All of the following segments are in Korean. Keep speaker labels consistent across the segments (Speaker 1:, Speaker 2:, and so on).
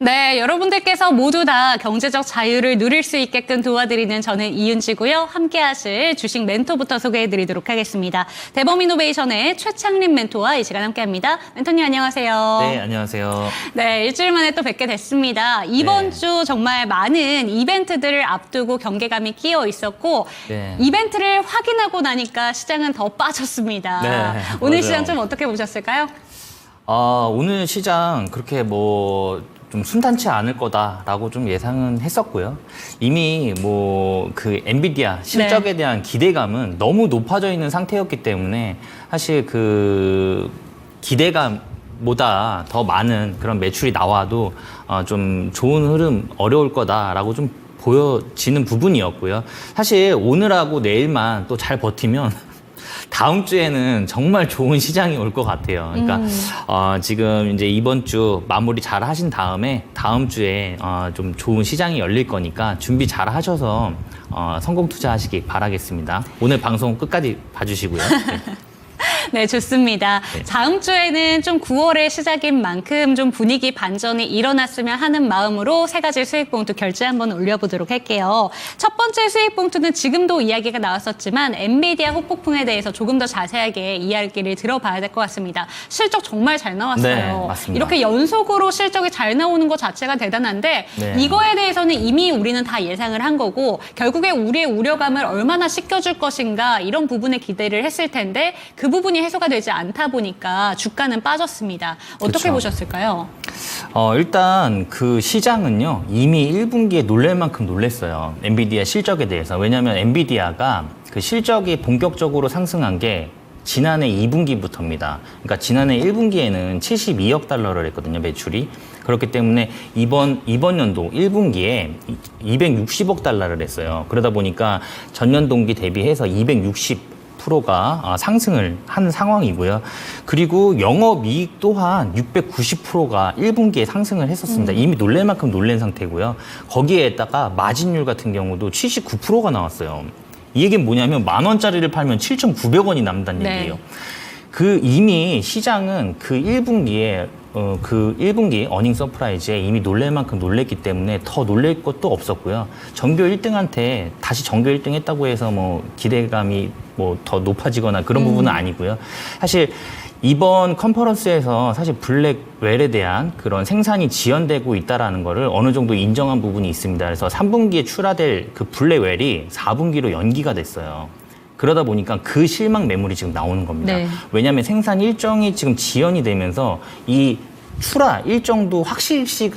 Speaker 1: 네, 여러분들께서 모두 다 경제적 자유를 누릴 수 있게끔 도와드리는 저는 이윤지고요. 함께 하실 주식 멘토부터 소개해드리도록 하겠습니다. 대범이노베이션의 최창림 멘토와 이 시간 함께합니다. 멘토님 안녕하세요.
Speaker 2: 네, 안녕하세요.
Speaker 1: 네, 일주일 만에 또 뵙게 됐습니다. 이번
Speaker 2: 네.
Speaker 1: 주 정말 많은 이벤트들을 앞두고 경계감이 끼어 있었고
Speaker 2: 네.
Speaker 1: 이벤트를 확인하고 나니까 시장은 더 빠졌습니다.
Speaker 2: 네,
Speaker 1: 오늘
Speaker 2: 맞아요.
Speaker 1: 시장 좀 어떻게 보셨을까요?
Speaker 2: 오늘 시장 그렇게 좀 순탄치 않을 거다라고 좀 예상은 했었고요. 이미 그 엔비디아 실적에 대한 기대감은 너무 높아져 있는 상태였기 때문에 사실 그 기대감보다 더 많은 그런 매출이 나와도 좀 좋은 흐름 어려울 거다라고 좀 보여지는 부분이었고요. 사실 오늘하고 내일만 또 잘 버티면 다음 주에는 정말 좋은 시장이 올 것 같아요. 그러니까 지금 이제 이번 주 마무리 잘 하신 다음에 다음 주에 좀 좋은 시장이 열릴 거니까 준비 잘 하셔서 성공 투자하시기 바라겠습니다. 오늘 방송 끝까지 봐주시고요. 네.
Speaker 1: 네, 좋습니다.
Speaker 2: 네.
Speaker 1: 다음 주에는 좀 9월의 시작인 만큼 좀 분위기 반전이 일어났으면 하는 마음으로 세 가지 수익 봉투 결제 한번 올려보도록 할게요. 첫 번째 수익 봉투는 지금도 이야기가 나왔었지만 엔비디아 후폭풍에 대해서 조금 더 자세하게 이야기를 들어봐야 될 것 같습니다. 실적 정말 잘 나왔어요.
Speaker 2: 네, 맞습니다.
Speaker 1: 이렇게 연속으로 실적이 잘 나오는 것 자체가 대단한데
Speaker 2: 네.
Speaker 1: 이거에 대해서는 이미 우리는 다 예상을 한 거고 결국에 우리의 우려감을 얼마나 씻겨줄 것인가 이런 부분에 기대를 했을 텐데 그 부분이 해소가 되지 않다 보니까 주가는 빠졌습니다. 어떻게
Speaker 2: 그렇죠.
Speaker 1: 보셨을까요?
Speaker 2: 일단 그 시장은요, 이미 1분기에 놀랄 만큼 놀랐어요. 엔비디아 실적에 대해서. 왜냐하면 엔비디아가 그 실적이 본격적으로 상승한 게 지난해 2분기부터입니다. 그러니까 지난해 1분기에는 72억 달러를 했거든요, 매출이. 그렇기 때문에 이번 연도 1분기에 260억 달러를 했어요. 그러다 보니까 전년 동기 대비해서 260%가 상승을 한 상황이고요. 그리고 영업이익 또한 690%가 1분기에 상승을 했었습니다. 이미 놀랄 만큼 놀란 상태고요. 거기에다가 마진율 같은 경우도 79%가 나왔어요. 이 얘기는 뭐냐면 10,000원짜리를 팔면 7,900원이 남는다는
Speaker 1: 네.
Speaker 2: 얘기예요. 그 이미 시장은 그 1분기에 그 1분기 어닝 서프라이즈에 이미 놀랄 만큼 놀랬기 때문에 더 놀랄 것도 없었고요. 전교 1등한테 다시 전교 1등 했다고 해서 기대감이 더 높아지거나 그런 부분은 아니고요. 사실 이번 컨퍼런스에서 사실 블랙웰에 대한 그런 생산이 지연되고 있다라는 거를 어느 정도 인정한 부분이 있습니다. 그래서 3분기에 출하될 그 블랙웰이 4분기로 연기가 됐어요. 그러다 보니까 그 실망 매물이 지금 나오는 겁니다.
Speaker 1: 네.
Speaker 2: 왜냐하면 생산 일정이 지금 지연이 되면서 이 출하 일정도 확실시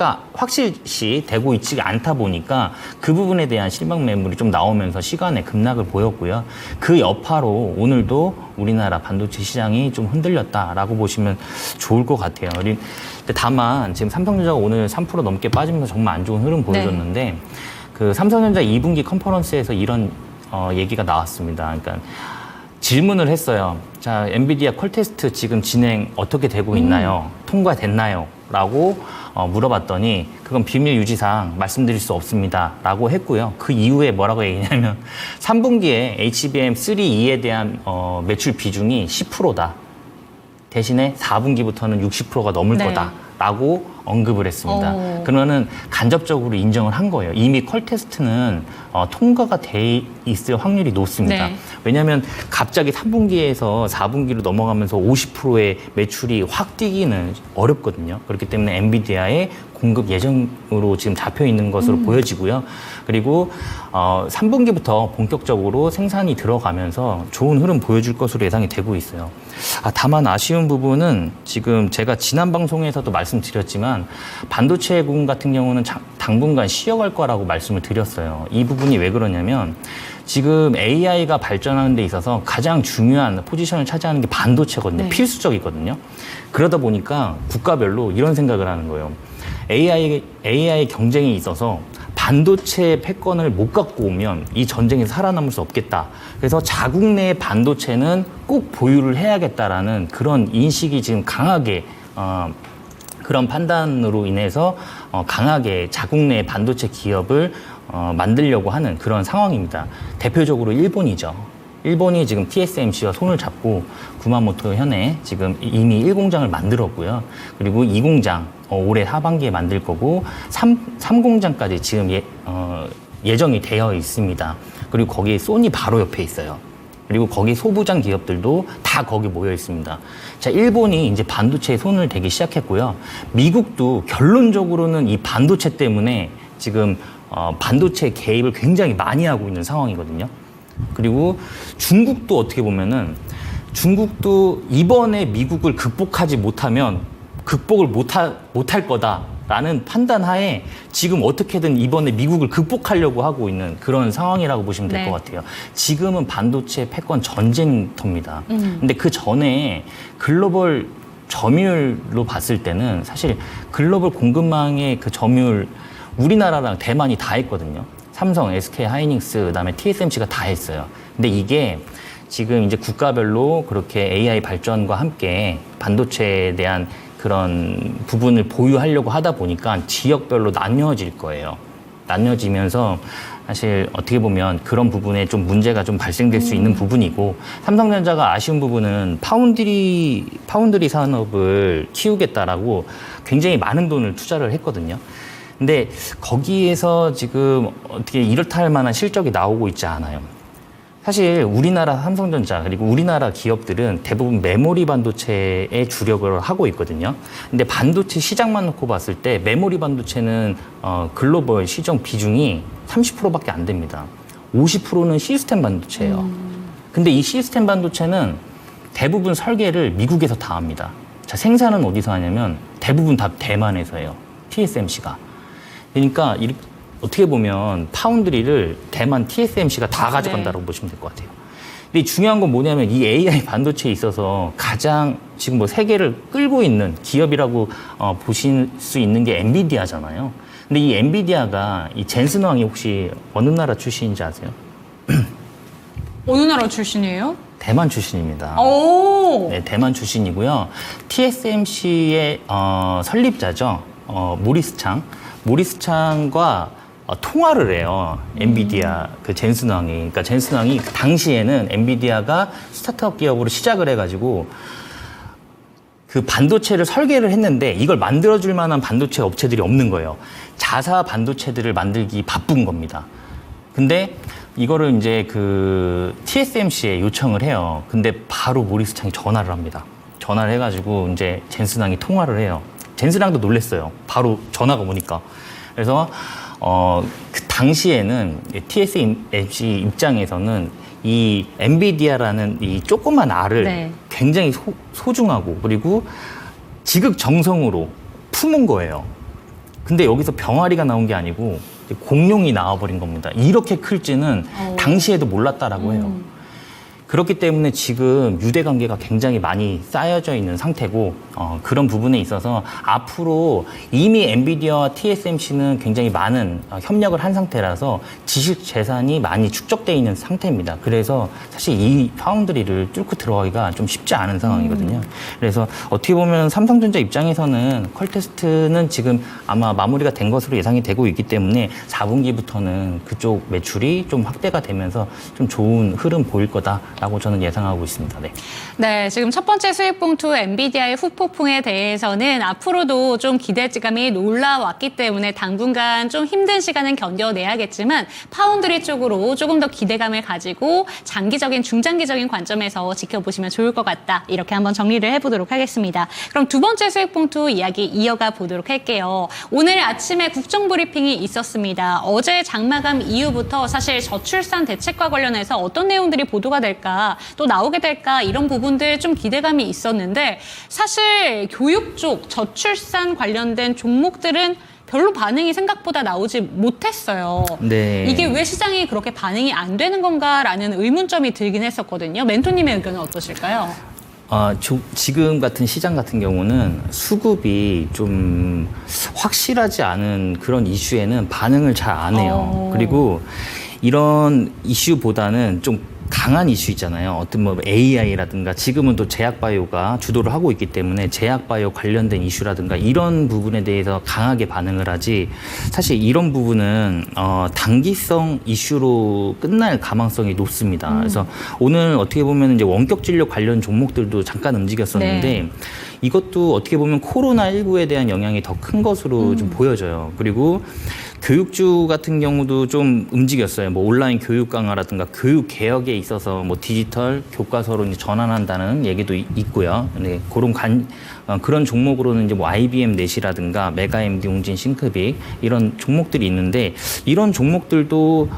Speaker 2: 되고 있지 않다 보니까 그 부분에 대한 실망 매물이 좀 나오면서 시간에 급락을 보였고요. 그 여파로 오늘도 우리나라 반도체 시장이 좀 흔들렸다라고 보시면 좋을 것 같아요. 근데 다만 지금 삼성전자가 오늘 3% 넘게 빠지면서 정말 안 좋은 흐름 보여줬는데 그 삼성전자 2분기 컨퍼런스에서 이런 얘기가 나왔습니다. 그러니까 질문을 했어요. 자, 엔비디아 콜 테스트 지금 진행 어떻게 되고 있나요? 통과됐나요? 라고 물어봤더니 그건 비밀 유지상 말씀드릴 수 없습니다. 라고 했고요. 그 이후에 뭐라고 얘기냐면 3분기에 HBM3E에 대한 매출 비중이 10%다. 대신에 4분기부터는 60%가 넘을
Speaker 1: 네.
Speaker 2: 거다. 라고 언급을 했습니다. 그러면은 간접적으로 인정을 한 거예요. 이미 콜 테스트는 통과가 돼 있을 확률이 높습니다.
Speaker 1: 네.
Speaker 2: 왜냐하면 갑자기 3분기에서 4분기로 넘어가면서 50%의 매출이 확 뛰기는 어렵거든요. 그렇기 때문에 엔비디아의 공급 예정으로 지금 잡혀 있는 것으로 보여지고요. 그리고 3분기부터 본격적으로 생산이 들어가면서 좋은 흐름 보여줄 것으로 예상이 되고 있어요. 다만 아쉬운 부분은 지금 제가 지난 방송에서도 말씀드렸지만 반도체군 같은 경우는 당분간 쉬어갈 거라고 말씀을 드렸어요. 이 부분이 왜 그러냐면 지금 AI가 발전하는 데 있어서 가장 중요한 포지션을 차지하는 게 반도체거든요.
Speaker 1: 네.
Speaker 2: 필수적이거든요. 그러다 보니까 국가별로 이런 생각을 하는 거예요. AI 경쟁이 있어서 반도체 패권을 못 갖고 오면 이 전쟁에서 살아남을 수 없겠다. 그래서 자국 내 반도체는 꼭 보유를 해야겠다라는 그런 인식이 지금 강하게 그런 판단으로 인해서 강하게 자국 내 반도체 기업을 만들려고 하는 그런 상황입니다. 대표적으로 일본이죠. 일본이 지금 TSMC와 손을 잡고 구마모토 현에 지금 이미 1공장을 만들었고요. 그리고 2공장 올해 하반기에 만들 거고 3공장까지 지금 예정이 되어 있습니다. 그리고 거기 소니 바로 옆에 있어요. 그리고 거기 소부장 기업들도 다 거기 모여 있습니다. 자, 일본이 이제 반도체에 손을 대기 시작했고요. 미국도 결론적으로는 이 반도체 때문에 지금 반도체 개입을 굉장히 많이 하고 있는 상황이거든요. 그리고 중국도 어떻게 보면은 중국도 이번에 미국을 극복하지 못하면 극복을 못할 거다라는 판단하에 지금 어떻게든 이번에 미국을 극복하려고 하고 있는 그런 상황이라고 보시면 될 것 같아요. 지금은 반도체 패권 전쟁터입니다. 근데 그 전에 글로벌 점유율로 봤을 때는 사실 글로벌 공급망의 그 점유율 우리나라랑 대만이 다 했거든요. 삼성, SK 하이닉스, 그다음에 TSMC가 다 했어요. 근데 이게 지금 이제 국가별로 그렇게 AI 발전과 함께 반도체에 대한 그런 부분을 보유하려고 하다 보니까 지역별로 나뉘어질 거예요. 나뉘어지면서 사실 어떻게 보면 그런 부분에 좀 문제가 좀 발생될 수 있는 부분이고, 삼성전자가 아쉬운 부분은 파운드리 산업을 키우겠다라고 굉장히 많은 돈을 투자를 했거든요. 근데 거기에서 지금 어떻게 이렇다 할 만한 실적이 나오고 있지 않아요. 사실 우리나라 삼성전자 그리고 우리나라 기업들은 대부분 메모리 반도체에 주력을 하고 있거든요. 근데 반도체 시장만 놓고 봤을 때 메모리 반도체는 글로벌 시장 비중이 30%밖에 안 됩니다. 50%는 시스템 반도체예요. 근데 이 시스템 반도체는 대부분 설계를 미국에서 다 합니다. 자, 생산은 어디서 하냐면 대부분 다 대만에서 해요. TSMC가. 그러니까 어떻게 보면 파운드리를 대만 TSMC가 다 가져간다고 보시면 될 것 같아요. 근데 중요한 건 뭐냐면 이 AI 반도체에 있어서 가장 지금 뭐 세계를 끌고 있는 기업이라고 보실 수 있는 게 엔비디아잖아요. 근데 이 엔비디아가 이 젠슨 왕이 혹시 어느 나라 출신인지 아세요?
Speaker 1: 어느 나라 출신이에요?
Speaker 2: 대만 출신입니다.
Speaker 1: 오.
Speaker 2: 네, 대만 출신이고요. TSMC의 설립자죠. 모리스 창과 통화를 해요. 엔비디아 그 젠슨 왕이. 그러니까 젠슨 왕이 그 당시에는 엔비디아가 스타트업 기업으로 시작을 해가지고 그 반도체를 설계를 했는데 이걸 만들어줄 만한 반도체 업체들이 없는 거예요. 자사 반도체들을 만들기 바쁜 겁니다. 근데 이거를 이제 그 TSMC에 요청을 해요. 근데 바로 모리스 창이 전화를 합니다. 전화를 해가지고 이제 젠슨 왕이 통화를 해요. 젠슨 왕도 놀랬어요. 바로 전화가 오니까. 그래서 그 당시에는 TSMC 입장에서는 이 엔비디아라는 이 조그만 알을 굉장히 소중하고 그리고 지극정성으로 품은 거예요. 근데 여기서 병아리가 나온 게 아니고 공룡이 나와버린 겁니다. 이렇게 클지는 당시에도 몰랐다라고 해요. 그렇기 때문에 지금 유대 관계가 굉장히 많이 쌓여져 있는 상태고 그런 부분에 있어서 앞으로 이미 엔비디아와 TSMC는 굉장히 많은 협력을 한 상태라서 지식 재산이 많이 축적돼 있는 상태입니다. 그래서 사실 이 파운드리를 뚫고 들어가기가 좀 쉽지 않은 상황이거든요. 그래서 어떻게 보면 삼성전자 입장에서는 퀄테스트는 지금 아마 마무리가 된 것으로 예상이 되고 있기 때문에 4분기부터는 그쪽 매출이 좀 확대가 되면서 좀 좋은 흐름 보일 거다라고 저는 예상하고 있습니다.
Speaker 1: 네, 지금 첫 번째 수익 봉투 엔비디아의 후폭풍에 대해서는 앞으로도 좀 기대감이 올라왔기 때문에 당분간 좀 힘든 시간은 견뎌내야겠지만 파운드리 쪽으로 조금 더 기대감을 가지고 장기적인, 중장기적인 관점에서 지켜보시면 좋을 것 같다. 이렇게 한번 정리를 해보도록 하겠습니다. 그럼 두 번째 수익 봉투 이야기 이어가 보도록 할게요. 오늘 아침에 국정브리핑이 있었습니다. 어제 장마감 이후부터 사실 저출산 대책과 관련해서 어떤 내용들이 보도가 될까, 또 나오게 될까, 이런 부분들 좀 기대감이 있었는데 사실 교육 쪽 저출산 관련된 종목들은 별로 반응이 생각보다 나오지 못했어요.
Speaker 2: 네.
Speaker 1: 이게 왜 시장이 그렇게 반응이 안 되는 건가라는 의문점이 들긴 했었거든요. 멘토님의 의견은 어떠실까요?
Speaker 2: 지금 같은 시장 같은 경우는 수급이 좀 확실하지 않은 그런 이슈에는 반응을 잘 안 해요. 그리고 이런 이슈보다는 좀 강한 이슈 있잖아요. 어떤 뭐 AI라든가 지금은 또 제약바이오가 주도를 하고 있기 때문에 제약바이오 관련된 이슈라든가 이런 부분에 대해서 강하게 반응을 하지 사실 이런 부분은 단기성 이슈로 끝날 가망성이 높습니다. 그래서 오늘 어떻게 보면 이제 원격 진료 관련 종목들도 잠깐 움직였었는데
Speaker 1: 네.
Speaker 2: 이것도 어떻게 보면 코로나19에 대한 영향이 더 큰 것으로 좀 보여져요. 그리고 교육주 같은 경우도 좀 움직였어요. 뭐 온라인 교육 강화라든가 교육 개혁에 있어서 뭐 디지털 교과서로 이제 전환한다는 얘기도 있고요. 네, 그런 종목으로는 이제 뭐 IBM 넷이라든가 메가MD 웅진 싱크빅 이런 종목들이 있는데 이런 종목들도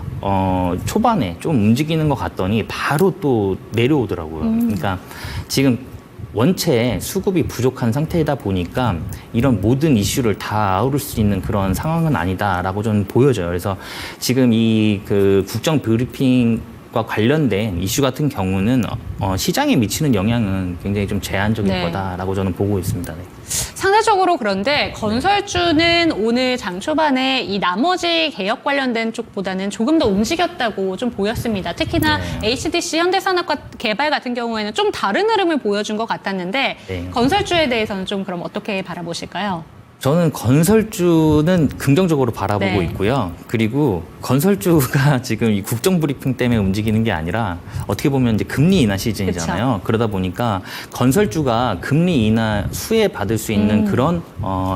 Speaker 2: 초반에 좀 움직이는 것 같더니 바로 또 내려오더라고요. 그러니까 지금 원체 수급이 부족한 상태이다 보니까 이런 모든 이슈를 다 아우를 수 있는 그런 상황은 아니다라고 저는 보여져요. 그래서 지금 이 그 국정 브리핑과 관련된 이슈 같은 경우는 시장에 미치는 영향은 굉장히 좀 제한적일
Speaker 1: 네.
Speaker 2: 거다라고 저는 보고 있습니다. 네.
Speaker 1: 상대적으로 그런데 건설주는 오늘 장 초반에 이 나머지 개혁 관련된 쪽보다는 조금 더 움직였다고 좀 보였습니다. 특히나
Speaker 2: 네.
Speaker 1: HDC 현대산업과 개발 같은 경우에는 좀 다른 흐름을 보여준 것 같았는데
Speaker 2: 네.
Speaker 1: 건설주에 대해서는 좀 그럼 어떻게 바라보실까요?
Speaker 2: 저는 건설주는 긍정적으로 바라보고
Speaker 1: 네.
Speaker 2: 있고요. 그리고 건설주가 지금 이 국정 브리핑 때문에 움직이는 게 아니라 어떻게 보면 이제 금리 인하 시즌이잖아요. 그러다 보니까 건설주가 금리 인하 수혜 받을 수 있는 그런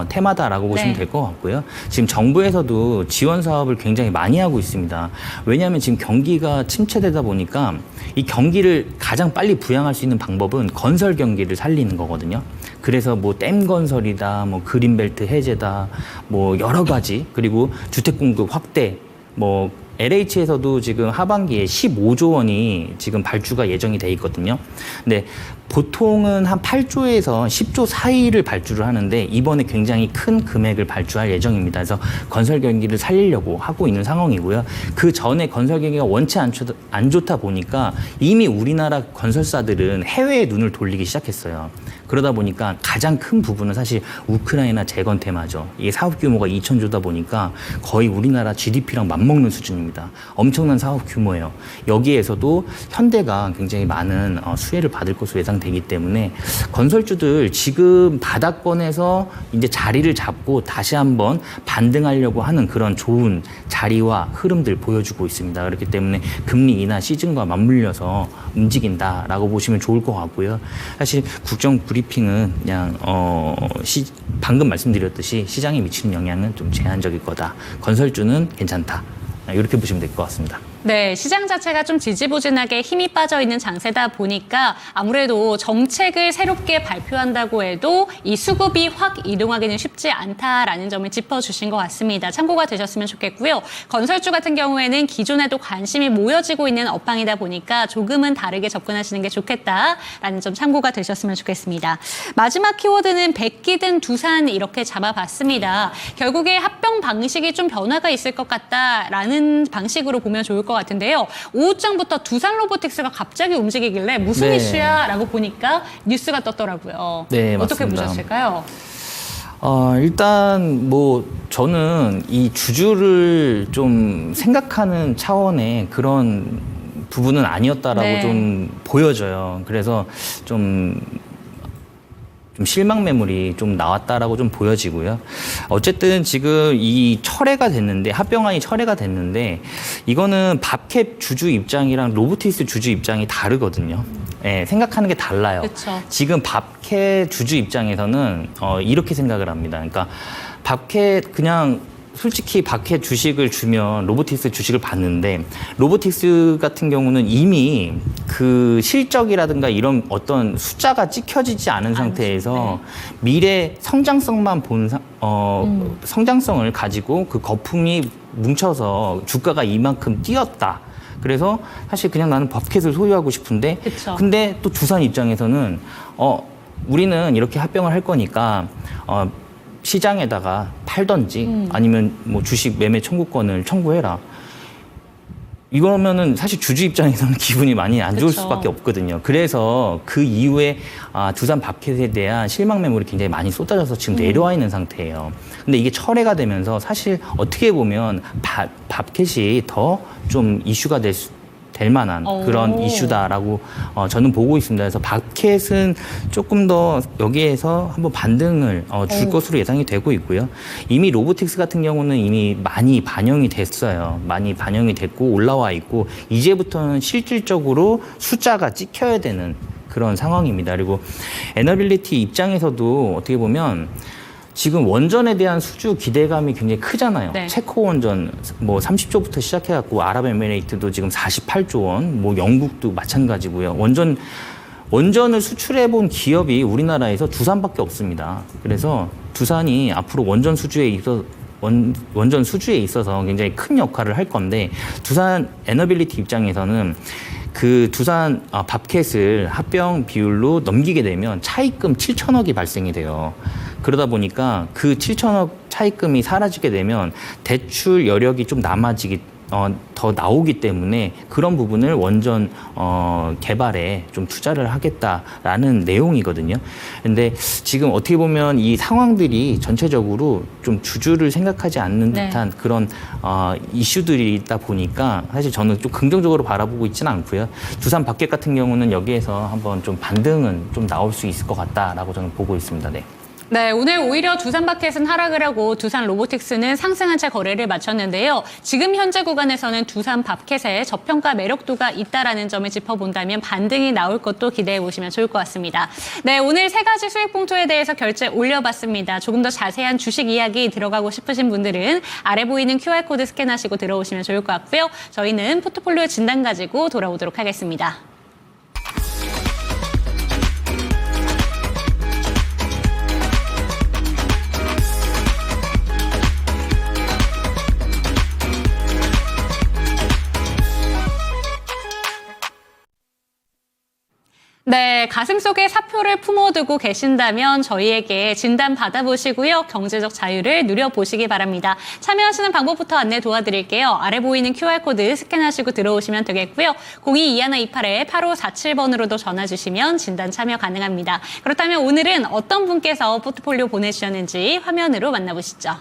Speaker 2: 테마다라고 보시면
Speaker 1: 네.
Speaker 2: 될 것 같고요. 지금 정부에서도 지원 사업을 굉장히 많이 하고 있습니다. 왜냐하면 지금 경기가 침체되다 보니까 이 경기를 가장 빨리 부양할 수 있는 방법은 건설 경기를 살리는 거거든요. 그래서 뭐 댐 건설이다, 뭐 그린벨트 해제다, 뭐 여러 가지 그리고 주택 공급 확대, 뭐 LH에서도 지금 하반기에 15조 원이 지금 발주가 예정이 돼 있거든요. 근데 보통은 한 8조에서 10조 사이를 발주를 하는데 이번에 굉장히 큰 금액을 발주할 예정입니다. 그래서 건설 경기를 살리려고 하고 있는 상황이고요. 그 전에 건설 경기가 원체 안 좋다 보니까 이미 우리나라 건설사들은 해외에 눈을 돌리기 시작했어요. 그러다 보니까 가장 큰 부분은 사실 우크라이나 재건 테마죠. 이게 사업 규모가 2,000조다 보니까 거의 우리나라 GDP랑 맞먹는 수준입니다. 엄청난 사업 규모예요. 여기에서도 현대가 굉장히 많은 수혜를 받을 것으로 예상되기 때문에 건설주들 지금 바닥권에서 이제 자리를 잡고 다시 한번 반등하려고 하는 그런 좋은 자리와 흐름들 보여주고 있습니다. 그렇기 때문에 금리 인하 시즌과 맞물려서 움직인다라고 보시면 좋을 것 같고요. 사실 국정 브리핑은 그냥 방금 말씀드렸듯이 시장에 미치는 영향은 좀 제한적일 거다. 건설주는 괜찮다. 이렇게 보시면 될 것 같습니다.
Speaker 1: 네, 시장 자체가 좀 지지부진하게 힘이 빠져 있는 장세다 보니까 아무래도 정책을 새롭게 발표한다고 해도 이 수급이 확 이동하기는 쉽지 않다라는 점을 짚어주신 것 같습니다. 참고가 되셨으면 좋겠고요. 건설주 같은 경우에는 기존에도 관심이 모여지고 있는 업황이다 보니까 조금은 다르게 접근하시는 게 좋겠다라는 점 참고가 되셨으면 좋겠습니다. 마지막 키워드는 백기든 두산 이렇게 잡아봤습니다. 결국에 합병 방식이 좀 변화가 있을 것 같다라는 방식으로 보면 좋을 것 같은데요. 오후장부터 두산 로보틱스가 갑자기 움직이길래 무슨
Speaker 2: 네.
Speaker 1: 이슈야? 라고 보니까 뉴스가 떴더라고요.
Speaker 2: 네,
Speaker 1: 어떻게
Speaker 2: 맞습니다.
Speaker 1: 보셨을까요?
Speaker 2: 일단 뭐 저는 이 주주를 좀 생각하는 차원의 그런 부분은 아니었다라고
Speaker 1: 네.
Speaker 2: 좀 보여져요. 그래서 좀 실망 매물이 좀 나왔다라고 좀 보여지고요. 어쨌든 지금 이 철회가 됐는데 합병안이 철회가 됐는데 이거는 밥캡 주주 입장이랑 로보틱스 주주 입장이 다르거든요. 예, 생각하는 게 달라요.
Speaker 1: 그쵸.
Speaker 2: 지금 밥캡 주주 입장에서는 이렇게 생각을 합니다. 그러니까 밥캡 그냥 솔직히 밥캡 주식을 주면 로보틱스 주식을 받는데 로보틱스 같은 경우는 이미 그 실적이라든가 이런 어떤 숫자가 찍혀지지 않은 상태에서 미래 성장성만 본 성장성을 가지고 그 거품이 뭉쳐서 주가가 이만큼 뛰었다. 그래서 사실 그냥 나는 밥캣을 소유하고 싶은데
Speaker 1: 그쵸.
Speaker 2: 근데 또 두산 입장에서는 우리는 이렇게 합병을 할 거니까 시장에다가 팔던지 아니면 뭐 주식 매매 청구권을 청구해라. 이거면은 사실 주주 입장에서는 기분이 많이 안 좋을
Speaker 1: 그쵸.
Speaker 2: 수밖에 없거든요. 그래서 그 이후에 두산 밥캣에 대한 실망 매물이 굉장히 많이 쏟아져서 지금 내려와 있는 상태예요. 근데 이게 철회가 되면서 사실 어떻게 보면 밥캣이 더 좀 이슈가 될 만한 그런 이슈다라고 저는 보고 있습니다. 그래서 밥캣은 조금 더 여기에서 한번 반등을 줄 것으로 예상이 되고 있고요. 이미 로보틱스 같은 경우는 이미 많이 반영이 됐어요. 많이 반영이 됐고 올라와 있고 이제부터는 실질적으로 숫자가 찍혀야 되는 그런 상황입니다. 그리고 에너빌리티 입장에서도 어떻게 보면 지금 원전에 대한 수주 기대감이 굉장히 크잖아요.
Speaker 1: 네.
Speaker 2: 체코 원전 뭐 30조부터 시작해갖고 아랍에미레이트도 지금 48조 원, 뭐 영국도 마찬가지고요. 원전을 수출해본 기업이 우리나라에서 두산밖에 없습니다. 그래서 두산이 앞으로 원전 수주에 있어서 굉장히 큰 역할을 할 건데 두산 에너빌리티 입장에서는 그 두산 밥캣을 합병 비율로 넘기게 되면 차입금 7천억이 발생이 돼요. 그러다 보니까 그 7천억 차입금이 사라지게 되면 대출 여력이 좀 더 나오기 때문에 그런 부분을 원전 개발에 좀 투자를 하겠다라는 내용이거든요. 근데 지금 어떻게 보면 이 상황들이 전체적으로 좀 주주를 생각하지 않는 듯한 그런 이슈들이 있다 보니까 사실 저는 좀 긍정적으로 바라보고 있지는 않고요. 두산 밥캣 같은 경우는 여기에서 한번 좀 반등은 좀 나올 수 있을 것 같다라고 저는 보고 있습니다. 네.
Speaker 1: 네, 오늘 오히려 두산 밥캣은 하락을 하고 두산 로보틱스는 상승한 채 거래를 마쳤는데요. 지금 현재 구간에서는 두산 밥캣의 저평가 매력도가 있다라는 점을 짚어본다면 반등이 나올 것도 기대해 보시면 좋을 것 같습니다. 네, 오늘 세 가지 수익 봉투에 대해서 결제 올려봤습니다. 조금 더 자세한 주식 이야기 들어가고 싶으신 분들은 아래 보이는 QR코드 스캔하시고 들어오시면 좋을 것 같고요. 저희는 포트폴리오 진단 가지고 돌아오도록 하겠습니다. 네, 가슴속에 사표를 품어두고 계신다면 저희에게 진단 받아보시고요. 경제적 자유를 누려보시기 바랍니다. 참여하시는 방법부터 안내 도와드릴게요. 아래 보이는 QR코드 스캔하시고 들어오시면 되겠고요. 0221-8547번으로도 전화 주시면 진단 참여 가능합니다. 그렇다면 오늘은 어떤 분께서 포트폴리오 보내주셨는지 화면으로 만나보시죠.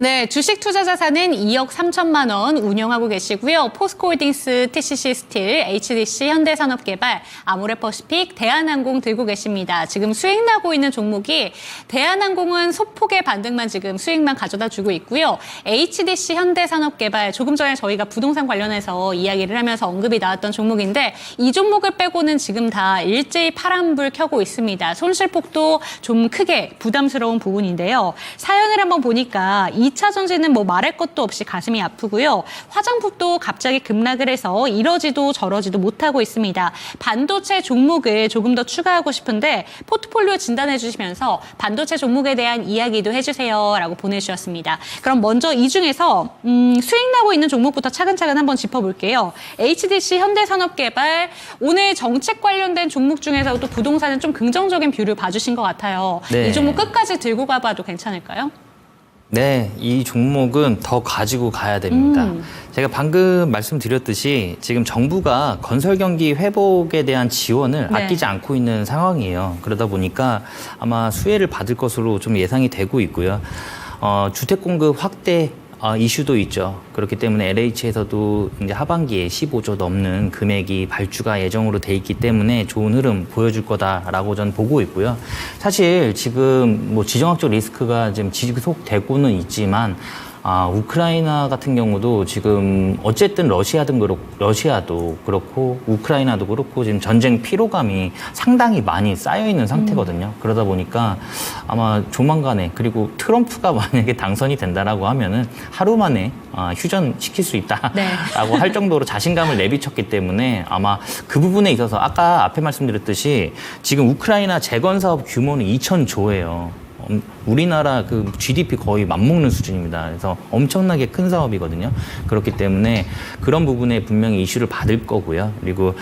Speaker 1: 네, 주식 투자 자산은 2억 3천만 원 운영하고 계시고요. 포스코홀딩스, TCC 스틸, HDC, 현대산업개발, 아모레퍼시픽, 대한항공 들고 계십니다. 지금 수익 나고 있는 종목이 대한항공은 소폭의 반등만 지금 수익만 가져다 주고 있고요. HDC, 현대산업개발, 조금 전에 저희가 부동산 관련해서 이야기를 하면서 언급이 나왔던 종목인데 이 종목을 빼고는 지금 다 일제히 파란불 켜고 있습니다. 손실폭도 좀 크게 부담스러운 부분인데요. 사연을 한번 보니까 2차 전지는 뭐 말할 것도 없이 가슴이 아프고요. 화장품도 갑자기 급락을 해서 이러지도 저러지도 못하고 있습니다. 반도체 종목을 조금 더 추가하고 싶은데 포트폴리오 진단해 주시면서 반도체 종목에 대한 이야기도 해주세요 라고 보내주셨습니다. 그럼 먼저 이 중에서 수익 나고 있는 종목부터 차근차근 한번 짚어볼게요. HDC 현대산업개발 오늘 정책 관련된 종목 중에서 또 부동산은 좀 긍정적인 뷰를 봐주신 것 같아요.
Speaker 2: 네.
Speaker 1: 이 종목 끝까지 들고 가봐도 괜찮을까요?
Speaker 2: 네, 이 종목은 더 가지고 가야 됩니다. 제가 방금 말씀드렸듯이 지금 정부가 건설 경기 회복에 대한 지원을 아끼지 않고 있는 상황이에요. 그러다 보니까 아마 수혜를 받을 것으로 좀 예상이 되고 있고요. 주택 공급 확대 이슈도 있죠. 그렇기 때문에 LH에서도 이제 하반기에 15조 넘는 금액이 발주가 예정으로 돼 있기 때문에 좋은 흐름 보여줄 거다라고 저는 보고 있고요. 사실 지금 뭐 지정학적 리스크가 지금 지속되고는 있지만 우크라이나 같은 경우도 지금 어쨌든 러시아도 그렇고 우크라이나도 그렇고 지금 전쟁 피로감이 상당히 많이 쌓여 있는 상태거든요. 그러다 보니까 아마 조만간에 그리고 트럼프가 만약에 당선이 된다라고 하면은 하루 만에 휴전시킬 수 있다라고 할 정도로 자신감을 내비쳤기 때문에 아마 그 부분에 있어서 아까 앞에 말씀드렸듯이 지금 우크라이나 재건 사업 규모는 2,000조예요. 우리나라 그 GDP 거의 맞먹는 수준입니다. 그래서 엄청나게 큰 사업이거든요. 그렇기 때문에 그런 부분에 분명히 이슈를 받을 거고요. 그리고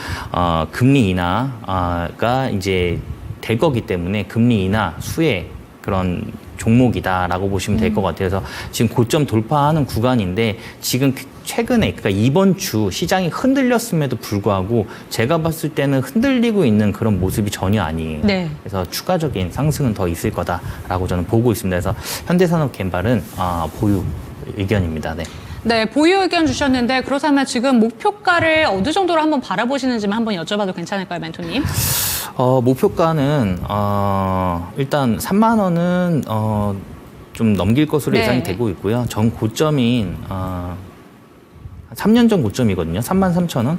Speaker 2: 금리 인하가 이제 될 거기 때문에 금리 인하 수혜 그런 종목이다라고 보시면 될 것 같아요. 그래서 지금 고점 돌파하는 구간인데 지금 최근에 그러니까 이번 주 시장이 흔들렸음에도 불구하고 제가 봤을 때는 흔들리고 있는 그런 모습이 전혀 아니에요.
Speaker 1: 네.
Speaker 2: 그래서 추가적인 상승은 더 있을 거다라고 저는 보고 있습니다. 그래서 현대산업개발은 보유 의견입니다. 네.
Speaker 1: 네, 보유 의견 주셨는데 그렇다면 지금 목표가를 어느 정도로 한번 바라보시는지만 한번 여쭤봐도 괜찮을까요, 멘토님?
Speaker 2: 목표가는 일단 3만 원은 좀 넘길 것으로
Speaker 1: 네.
Speaker 2: 예상이 되고 있고요. 전 고점인 3년 전 고점이거든요. 33,000원.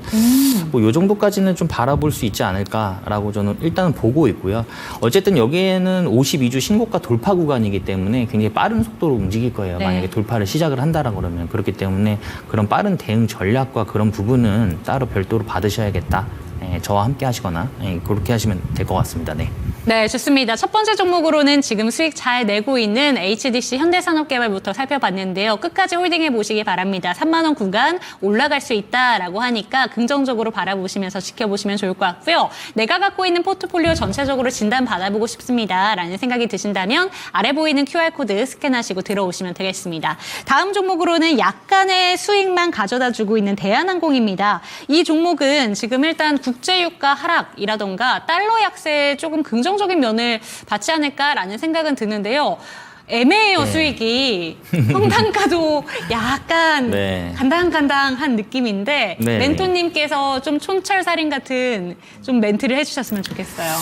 Speaker 2: 뭐 요 정도까지는 좀 바라볼 수 있지 않을까라고 저는 일단은 보고 있고요. 어쨌든 여기에는 52주 신고가 돌파 구간이기 때문에 굉장히 빠른 속도로 움직일 거예요.
Speaker 1: 네.
Speaker 2: 만약에 돌파를 시작을 한다라고 그러면. 그렇기 때문에 그런 빠른 대응 전략과 그런 부분은 따로 별도로 받으셔야겠다. 저와 함께 하시거나 그렇게 하시면 될 것 같습니다. 네.
Speaker 1: 네, 좋습니다. 첫 번째 종목으로는 지금 수익 잘 내고 있는 HDC 현대산업개발부터 살펴봤는데요. 끝까지 홀딩해 보시기 바랍니다. 3만 원 구간 올라갈 수 있다라고 하니까 긍정적으로 바라보시면서 지켜보시면 좋을 것 같고요. 내가 갖고 있는 포트폴리오 전체적으로 진단 받아보고 싶습니다라는 생각이 드신다면 아래 보이는 QR코드 스캔하시고 들어오시면 되겠습니다. 다음 종목으로는 약간의 수익만 가져다 주고 있는 대한항공입니다. 이 종목은 지금 일단 국제유가 하락이라던가 달러 약세에 조금 긍정적인 면을 받지 않을까라는 생각은 드는데요. 애매해요,
Speaker 2: 네.
Speaker 1: 수익이. 평단가도 약간
Speaker 2: 네.
Speaker 1: 간당간당한 느낌인데
Speaker 2: 네.
Speaker 1: 멘토님께서 좀 촌철살인 같은 좀 멘트를 해주셨으면 좋겠어요.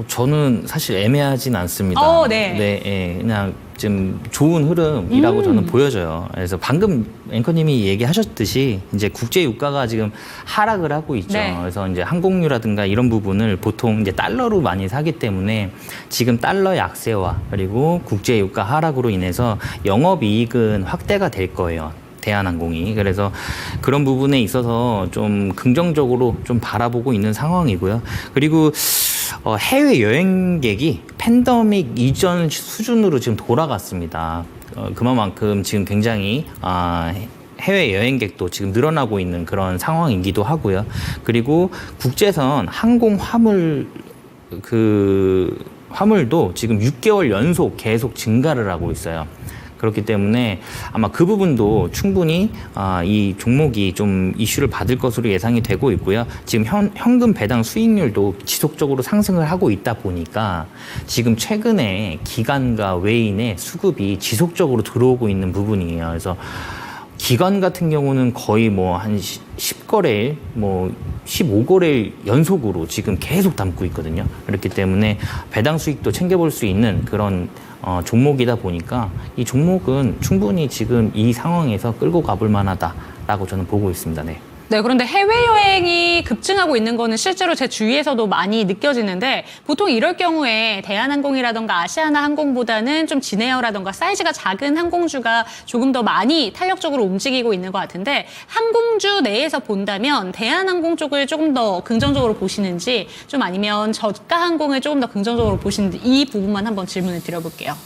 Speaker 2: 저는 사실 애매하진 않습니다.
Speaker 1: 네.
Speaker 2: 예, 그냥 좀 좋은 흐름이라고 저는 보여져요. 그래서 방금 앵커님이 얘기하셨듯이 이제 국제 유가가 지금 하락을 하고 있죠.
Speaker 1: 네.
Speaker 2: 그래서 이제 항공유라든가 이런 부분을 보통 이제 달러로 많이 사기 때문에 지금 달러 약세와 그리고 국제 유가 하락으로 인해서 영업이익은 확대가 될 거예요. 대한항공이. 그래서 그런 부분에 있어서 좀 긍정적으로 좀 바라보고 있는 상황이고요. 그리고 해외 여행객이 팬데믹 이전 수준으로 지금 돌아갔습니다. 그만큼 지금 굉장히 해외 여행객도 지금 늘어나고 있는 그런 상황이기도 하고요. 그리고 국제선 항공 화물도 지금 6개월 연속 계속 증가를 하고 있어요. 그렇기 때문에 아마 그 부분도 충분히 이 종목이 좀 이슈를 받을 것으로 예상이 되고 있고요. 지금 현금 배당 수익률도 지속적으로 상승을 하고 있다 보니까 지금 최근에 기관과 외인의 수급이 지속적으로 들어오고 있는 부분이에요. 그래서 기관 같은 경우는 거의 뭐 한 10거래일, 뭐 15거래일 연속으로 지금 계속 담고 있거든요. 그렇기 때문에 배당 수익도 챙겨볼 수 있는 그런 종목이다 보니까 이 종목은 충분히 지금 이 상황에서 끌고 가볼 만하다라고 저는 보고 있습니다. 네.
Speaker 1: 네, 그런데 해외여행이 급증하고 있는 거는 실제로 제 주위에서도 많이 느껴지는데 보통 이럴 경우에 대한항공이라던가 아시아나항공보다는 좀 진에어라던가 사이즈가 작은 항공주가 조금 더 많이 탄력적으로 움직이고 있는 것 같은데 항공주 내에서 본다면 대한항공 쪽을 조금 더 긍정적으로 보시는지 좀 아니면 저가항공을 조금 더 긍정적으로 보시는지 이 부분만 한번 질문을 드려볼게요.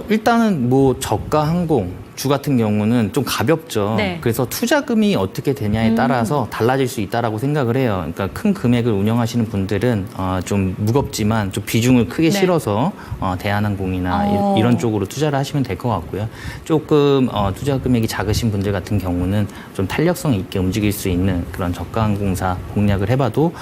Speaker 2: 일단은 뭐 저가 항공 주 같은 경우는 좀 가볍죠.
Speaker 1: 네.
Speaker 2: 그래서 투자금이 어떻게 되냐에 따라서 달라질 수 있다라고 생각을 해요. 그러니까 큰 금액을 운영하시는 분들은 좀 무겁지만 좀 비중을 크게
Speaker 1: 네.
Speaker 2: 실어서 대한항공이나 이런 쪽으로 투자를 하시면 될 것 같고요. 조금 투자 금액이 작으신 분들 같은 경우는 좀 탄력성 있게 움직일 수 있는 그런 저가 항공사 공략을 해봐도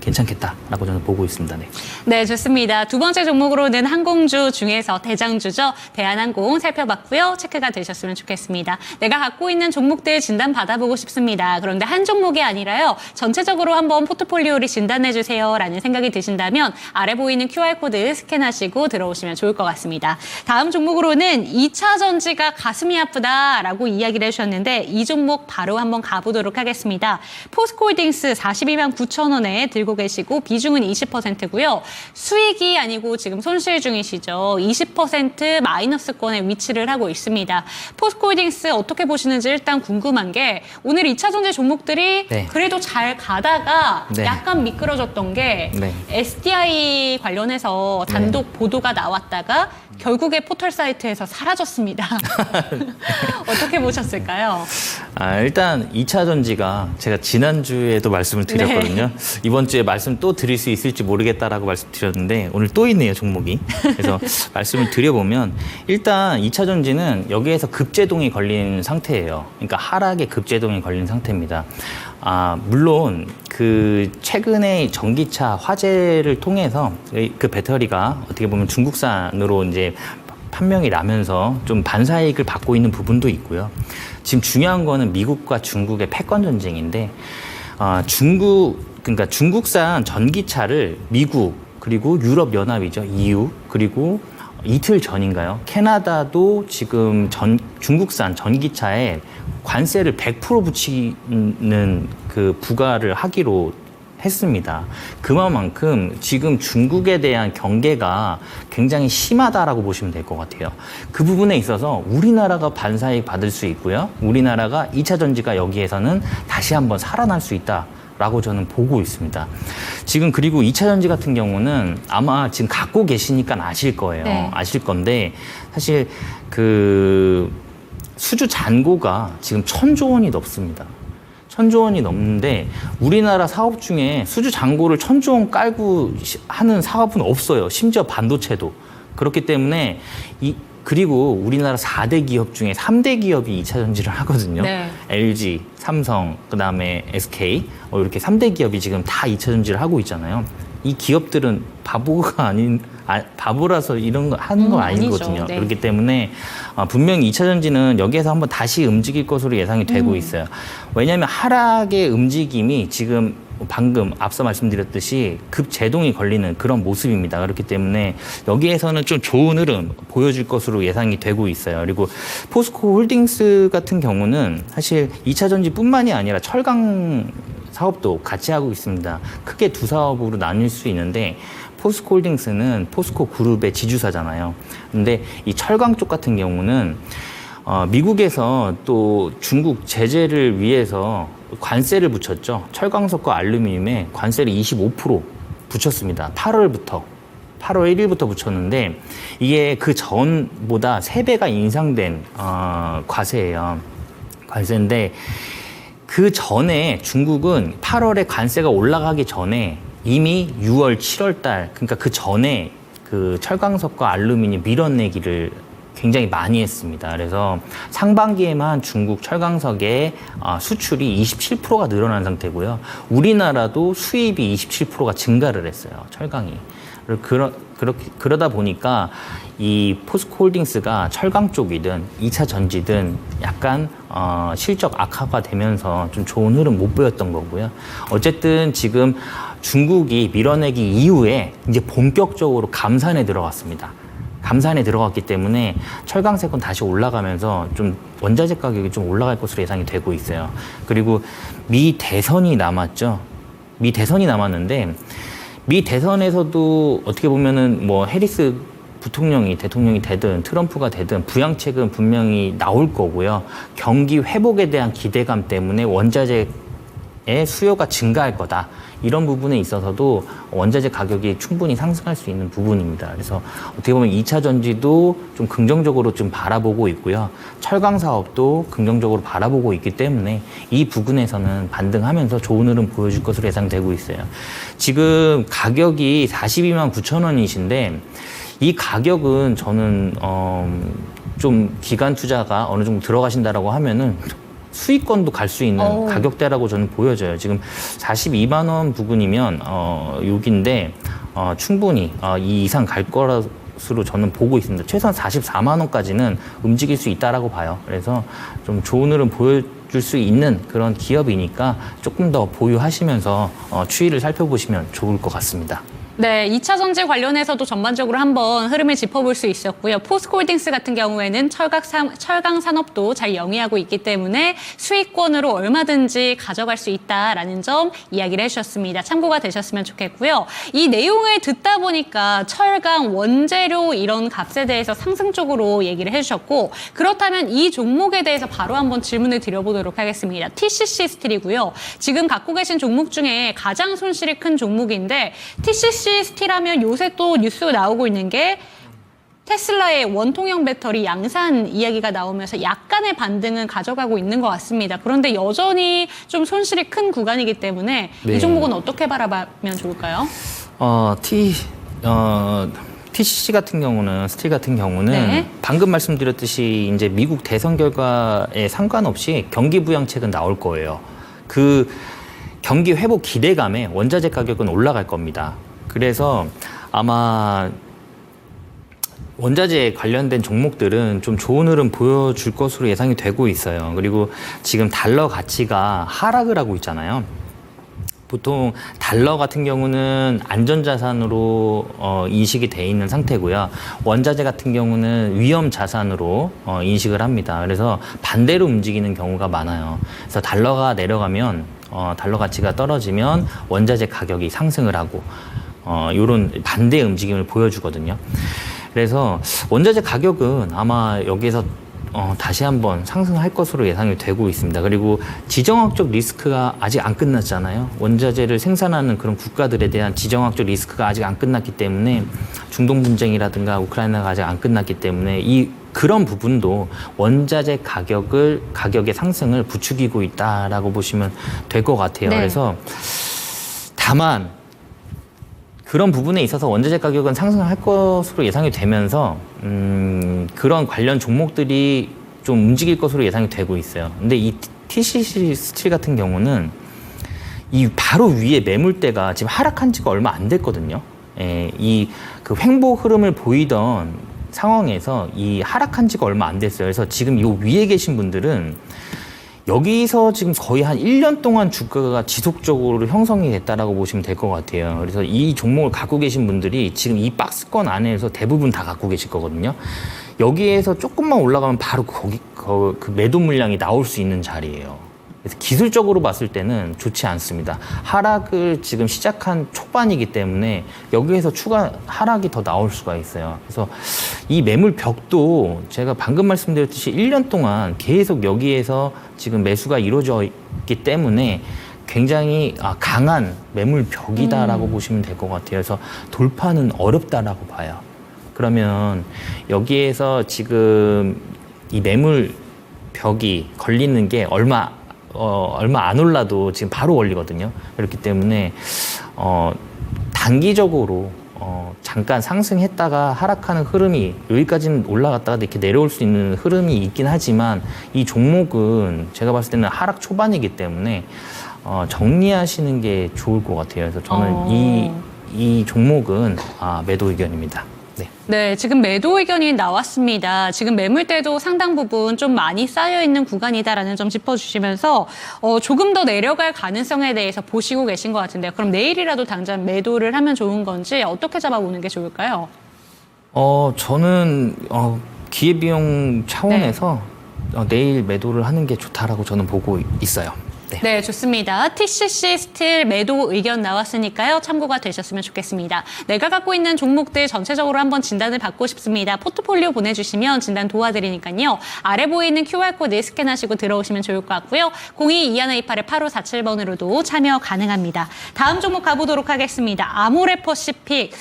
Speaker 2: 괜찮겠다라고 저는 보고 있습니다. 네.
Speaker 1: 네, 좋습니다. 두 번째 종목으로는 항공주 중에서 대장주죠. 대한항공 살펴봤고요. 체크가 되셨습니다. 좋겠습니다. 내가 갖고 있는 종목들 진단 받아보고 싶습니다. 그런데 한 종목이 아니라요. 전체적으로 한번 포트폴리오를 진단해 주세요라는 생각이 드신다면 아래 보이는 QR코드 스캔하시고 들어오시면 좋을 것 같습니다. 다음 종목으로는 2차 전지가 가슴이 아프다라고 이야기를 해주셨는데 이 종목 바로 한번 가보도록 하겠습니다. 포스코홀딩스 42만 9천 원에 들고 계시고 비중은 20%고요. 수익이 아니고 지금 손실 중이시죠. 20% 마이너스권에 위치를 하고 있습니다. 포스코홀딩스 어떻게 보시는지 일단 궁금한 게 오늘 2차 전지 종목들이
Speaker 2: 네.
Speaker 1: 그래도 잘 가다가
Speaker 2: 네.
Speaker 1: 약간 미끄러졌던 게
Speaker 2: 네.
Speaker 1: SDI 관련해서 단독 보도가 나왔다가 결국에 포털 사이트에서 사라졌습니다. 어떻게 보셨을까요?
Speaker 2: 일단 2차 전지가 제가 지난주에도 말씀을 드렸거든요. 이번 주에 말씀 또 드릴 수 있을지 모르겠다라고 말씀드렸는데 오늘 또 있네요, 종목이. 그래서 말씀을 드려보면 일단 2차 전지는 여기에서 급제동이 걸린 상태예요. 그러니까 하락에 급제동이 걸린 상태입니다. 물론 그 최근에 전기차 화재를 통해서 그 배터리가 어떻게 보면 중국산으로 이제 판명이 나면서 좀 반사이익을 받고 있는 부분도 있고요. 지금 중요한 거는 미국과 중국의 패권 전쟁인데 그러니까 중국산 전기차를 미국 그리고 유럽 연합이죠, EU, 그리고 이틀 전인가요? 캐나다도 지금 중국산 전기차에 관세를 100% 붙이는 그 부과를 하기로 했습니다. 그만큼 지금 중국에 대한 경계가 굉장히 심하다라고 보시면 될 것 같아요. 그 부분에 있어서 우리나라가 반사이익 받을 수 있고요. 우리나라가 2차 전지가 여기에서는 다시 한번 살아날 수 있다. 라고 저는 보고 있습니다. 지금 그리고 2차 전지 같은 경우는 아마 지금 갖고 계시니까 아실 거예요.
Speaker 1: 네.
Speaker 2: 아실 건데 사실 그 수주 잔고가 지금 1,000조 원이 넘습니다. 1,000조 원이 넘는데 우리나라 사업 중에 수주 잔고를 1,000조 원 깔고 하는 사업은 없어요. 심지어 반도체도. 그렇기 때문에 그리고 우리나라 4대 기업 중에 3대 기업이 2차 전지를 하거든요.
Speaker 1: 네.
Speaker 2: LG, 삼성, 그다음에 SK 이렇게 3대 기업이 지금 다 2차 전지를 하고 있잖아요. 이 기업들은 바보라서 이런 거 하는 건 아니거든요.
Speaker 1: 네.
Speaker 2: 그렇기 때문에 분명히 2차 전지는 여기에서 한번 다시 움직일 것으로 예상이 되고 있어요. 왜냐하면 하락의 움직임이 지금 방금 앞서 말씀드렸듯이 급제동이 걸리는 그런 모습입니다. 그렇기 때문에 여기에서는 좀 좋은 흐름 보여줄 것으로 예상이 되고 있어요. 그리고 포스코 홀딩스 같은 경우는 사실 2차 전지뿐만이 아니라 철강 사업도 같이 하고 있습니다. 크게 두 사업으로 나뉠 수 있는데 포스코 홀딩스는 포스코 그룹의 지주사잖아요. 근데 이 철강 쪽 같은 경우는 미국에서 또 중국 제재를 위해서 관세를 붙였죠. 철광석과 알루미늄에 관세를 25% 붙였습니다. 8월 1일부터 붙였는데 이게 그 전보다 3배가 인상된 과세예요. 관세인데 그 전에 중국은 8월에 관세가 올라가기 전에 이미 6월, 7월 달, 그러니까 그 전에 그 철광석과 알루미늄 밀어내기를 굉장히 많이 했습니다. 그래서 상반기에만 중국 철강석의 수출이 27%가 늘어난 상태고요. 우리나라도 수입이 27%가 증가를 했어요. 철강이. 그러다 보니까 이 포스코 홀딩스가 철강 쪽이든 2차 전지든 약간 실적 악화가 되면서 좀 좋은 흐름 못 보였던 거고요. 어쨌든 지금 중국이 밀어내기 이후에 이제 본격적으로 감산에 들어갔습니다. 감산에 들어갔기 때문에 철강색은 다시 올라가면서 좀 원자재 가격이 좀 올라갈 것으로 예상이 되고 있어요. 그리고 미 대선이 남았죠. 미 대선이 남았는데 미 대선에서도 어떻게 보면은 뭐 해리스 대통령이 되든 트럼프가 되든 부양책은 분명히 나올 거고요. 경기 회복에 대한 기대감 때문에 원자재의 수요가 증가할 거다. 이런 부분에 있어서도 원자재 가격이 충분히 상승할 수 있는 부분입니다. 그래서 어떻게 보면 2차 전지도 좀 긍정적으로 좀 바라보고 있고요. 철강 사업도 긍정적으로 바라보고 있기 때문에 이 부분에서는 반등하면서 좋은 흐름 보여줄 것으로 예상되고 있어요. 지금 가격이 42만 9천 원이신데 이 가격은 저는 좀 기관 투자가 어느 정도 들어가신다라고 하면은 수익권도 갈 수 있는 가격대라고 저는 보여져요. 지금 42만 원 부근이면 여기인데 충분히 이 이상 갈 것으로 저는 보고 있습니다. 최소한 44만 원까지는 움직일 수 있다라고 봐요. 그래서 좀 좋은 흐름 보여줄 수 있는 그런 기업이니까 조금 더 보유하시면서 추이를 살펴보시면 좋을 것 같습니다.
Speaker 1: 네, 2차 전지 관련해서도 전반적으로 한번 흐름을 짚어볼 수 있었고요. 포스코홀딩스 같은 경우에는 철강 산업도 잘 영위하고 있기 때문에 수익권으로 얼마든지 가져갈 수 있다라는 점 이야기를 해주셨습니다. 참고가 되셨으면 좋겠고요. 이 내용을 듣다 보니까 철강, 원재료 이런 값에 대해서 상승 쪽으로 얘기를 해주셨고 그렇다면 이 종목에 대해서 바로 한번 질문을 드려보도록 하겠습니다. TCC 스틸이고요. 지금 갖고 계신 종목 중에 가장 손실이 큰 종목인데 TCC 스틸하면 요새 또 뉴스가 나오고 있는 게 테슬라의 원통형 배터리 양산 이야기가 나오면서 약간의 반등은 가져가고 있는 것 같습니다. 그런데 여전히 좀 손실이 큰 구간이기 때문에
Speaker 2: 네.
Speaker 1: 이 종목은 어떻게 바라보면 좋을까요?
Speaker 2: TCC 같은 경우는, 스틸 같은 경우는
Speaker 1: 네.
Speaker 2: 방금 말씀드렸듯이 이제 미국 대선 결과에 상관없이 경기 부양책은 나올 거예요. 그 경기 회복 기대감에 원자재 가격은 올라갈 겁니다. 그래서 아마 원자재 관련된 종목들은 좀 좋은 흐름 보여줄 것으로 예상이 되고 있어요. 그리고 지금 달러 가치가 하락을 하고 있잖아요. 보통 달러 같은 경우는 안전자산으로 인식이 돼 있는 상태고요. 원자재 같은 경우는 위험자산으로 인식을 합니다. 그래서 반대로 움직이는 경우가 많아요. 그래서 달러가 내려가면 달러 가치가 떨어지면 원자재 가격이 상승을 하고 이런 반대의 움직임을 보여주거든요. 그래서 원자재 가격은 아마 여기에서 다시 한번 상승할 것으로 예상이 되고 있습니다. 그리고 지정학적 리스크가 아직 안 끝났잖아요. 원자재를 생산하는 그런 국가들에 대한 지정학적 리스크가 아직 안 끝났기 때문에 중동 분쟁이라든가 우크라이나가 아직 안 끝났기 때문에 그런 부분도 원자재 가격의 상승을 부추기고 있다라고 보시면 될 것 같아요.
Speaker 1: 네.
Speaker 2: 그래서 다만 그런 부분에 있어서 원자재 가격은 상승할 것으로 예상이 되면서 그런 관련 종목들이 좀 움직일 것으로 예상이 되고 있어요. 근데 이 TCC 스틸 같은 경우는 이 바로 위에 매물대가 지금 하락한 지가 얼마 안 됐거든요. 이 그 횡보 흐름을 보이던 상황에서 이 하락한 지가 얼마 안 됐어요. 그래서 지금 이 위에 계신 분들은 여기서 지금 거의 한 1년 동안 주가가 지속적으로 형성이 됐다라고 보시면 될 것 같아요. 그래서 이 종목을 갖고 계신 분들이 지금 이 박스권 안에서 대부분 다 갖고 계실 거거든요. 여기에서 조금만 올라가면 바로 그 매도 물량이 나올 수 있는 자리예요. 그래서 기술적으로 봤을 때는 좋지 않습니다. 하락을 지금 시작한 초반이기 때문에 여기에서 추가 하락이 더 나올 수가 있어요. 그래서 이 매물 벽도 제가 방금 말씀드렸듯이 1년 동안 계속 여기에서 지금 매수가 이루어져 있기 때문에 굉장히 강한 매물 벽이다라고 보시면 될 것 같아요. 그래서 돌파는 어렵다라고 봐요. 그러면 여기에서 지금 이 매물 벽이 걸리는 게 얼마 안 올라도 지금 바로 걸리거든요. 그렇기 때문에 단기적으로 잠깐 상승했다가 하락하는 흐름이 여기까지는 올라갔다가 이렇게 내려올 수 있는 흐름이 있긴 하지만 이 종목은 제가 봤을 때는 하락 초반이기 때문에 정리하시는 게 좋을 것 같아요. 그래서 저는 이 종목은 매도 의견입니다.
Speaker 1: 네, 지금 매도 의견이 나왔습니다. 지금 매물대도 상당 부분 좀 많이 쌓여있는 구간이다라는 점 짚어주시면서 조금 더 내려갈 가능성에 대해서 보시고 계신 것 같은데요. 그럼 내일이라도 당장 매도를 하면 좋은 건지 어떻게 잡아보는 게 좋을까요?
Speaker 2: 저는 기회비용 차원에서 내일 매도를 하는 게 좋다라고 저는 보고 있어요.
Speaker 1: 네, 좋습니다. TCC 스틸 매도 의견 나왔으니까요. 참고가 되셨으면 좋겠습니다. 내가 갖고 있는 종목들 전체적으로 한번 진단을 받고 싶습니다. 포트폴리오 보내주시면 진단 도와드리니까요. 아래 보이는 QR코드 스캔하시고 들어오시면 좋을 것 같고요. 02-2128-8547번으로도 참여 가능합니다. 다음 종목 가보도록 하겠습니다. 아모레퍼시픽.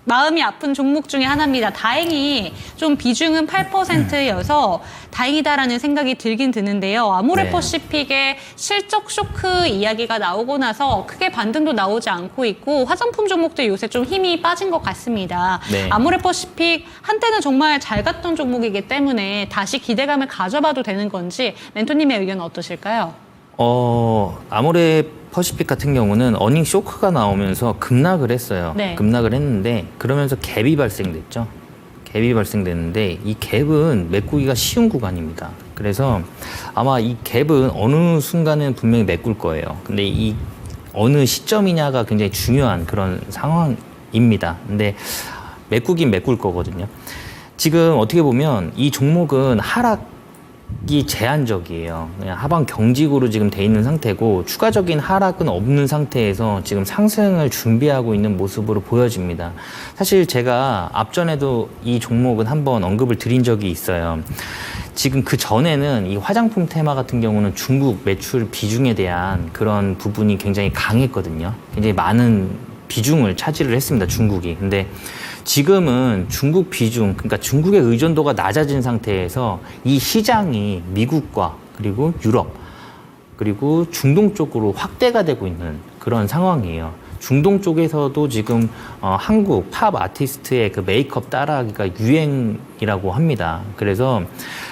Speaker 1: 마음이 아픈 종목 중에 하나입니다. 다행히 좀 비중은 8%여서 다행이다라는 생각이 들긴 드는데요. 아모레퍼시픽의 실적 쇼크 이야기가 나오고 나서 크게 반등도 나오지 않고 있고 화장품 종목도 요새 좀 힘이 빠진 것 같습니다.
Speaker 2: 네.
Speaker 1: 아모레퍼시픽 한때는 정말 잘 갔던 종목이기 때문에 다시 기대감을 가져봐도 되는 건지 멘토님의 의견은 어떠실까요?
Speaker 2: 아모레퍼시픽 같은 경우는 어닝 쇼크가 나오면서 급락을 했어요.
Speaker 1: 네.
Speaker 2: 급락을 했는데 그러면서 갭이 발생됐죠. 갭이 발생됐는데 이 갭은 메꾸기가 쉬운 구간입니다. 그래서 아마 이 갭은 어느 순간은 분명히 메꿀 거예요. 근데 이 어느 시점이냐가 굉장히 중요한 그런 상황입니다. 근데 메꾸긴 메꿀 거거든요. 지금 어떻게 보면 이 종목은 하락이 제한적이에요. 그냥 하방 경직으로 지금 돼 있는 상태고 추가적인 하락은 없는 상태에서 지금 상승을 준비하고 있는 모습으로 보여집니다. 사실 제가 앞전에도 이 종목은 한번 언급을 드린 적이 있어요. 지금 그 전에는 이 화장품 테마 같은 경우는 중국 매출 비중에 대한 그런 부분이 굉장히 강했거든요. 굉장히 많은 비중을 차지를 했습니다, 중국이. 근데 지금은 중국 비중, 그러니까 중국의 의존도가 낮아진 상태에서 이 시장이 미국과 그리고 유럽, 그리고 중동 쪽으로 확대가 되고 있는 그런 상황이에요. 중동 쪽에서도 지금 한국 팝 아티스트의 그 메이크업 따라하기가 유행이라고 합니다. 그래서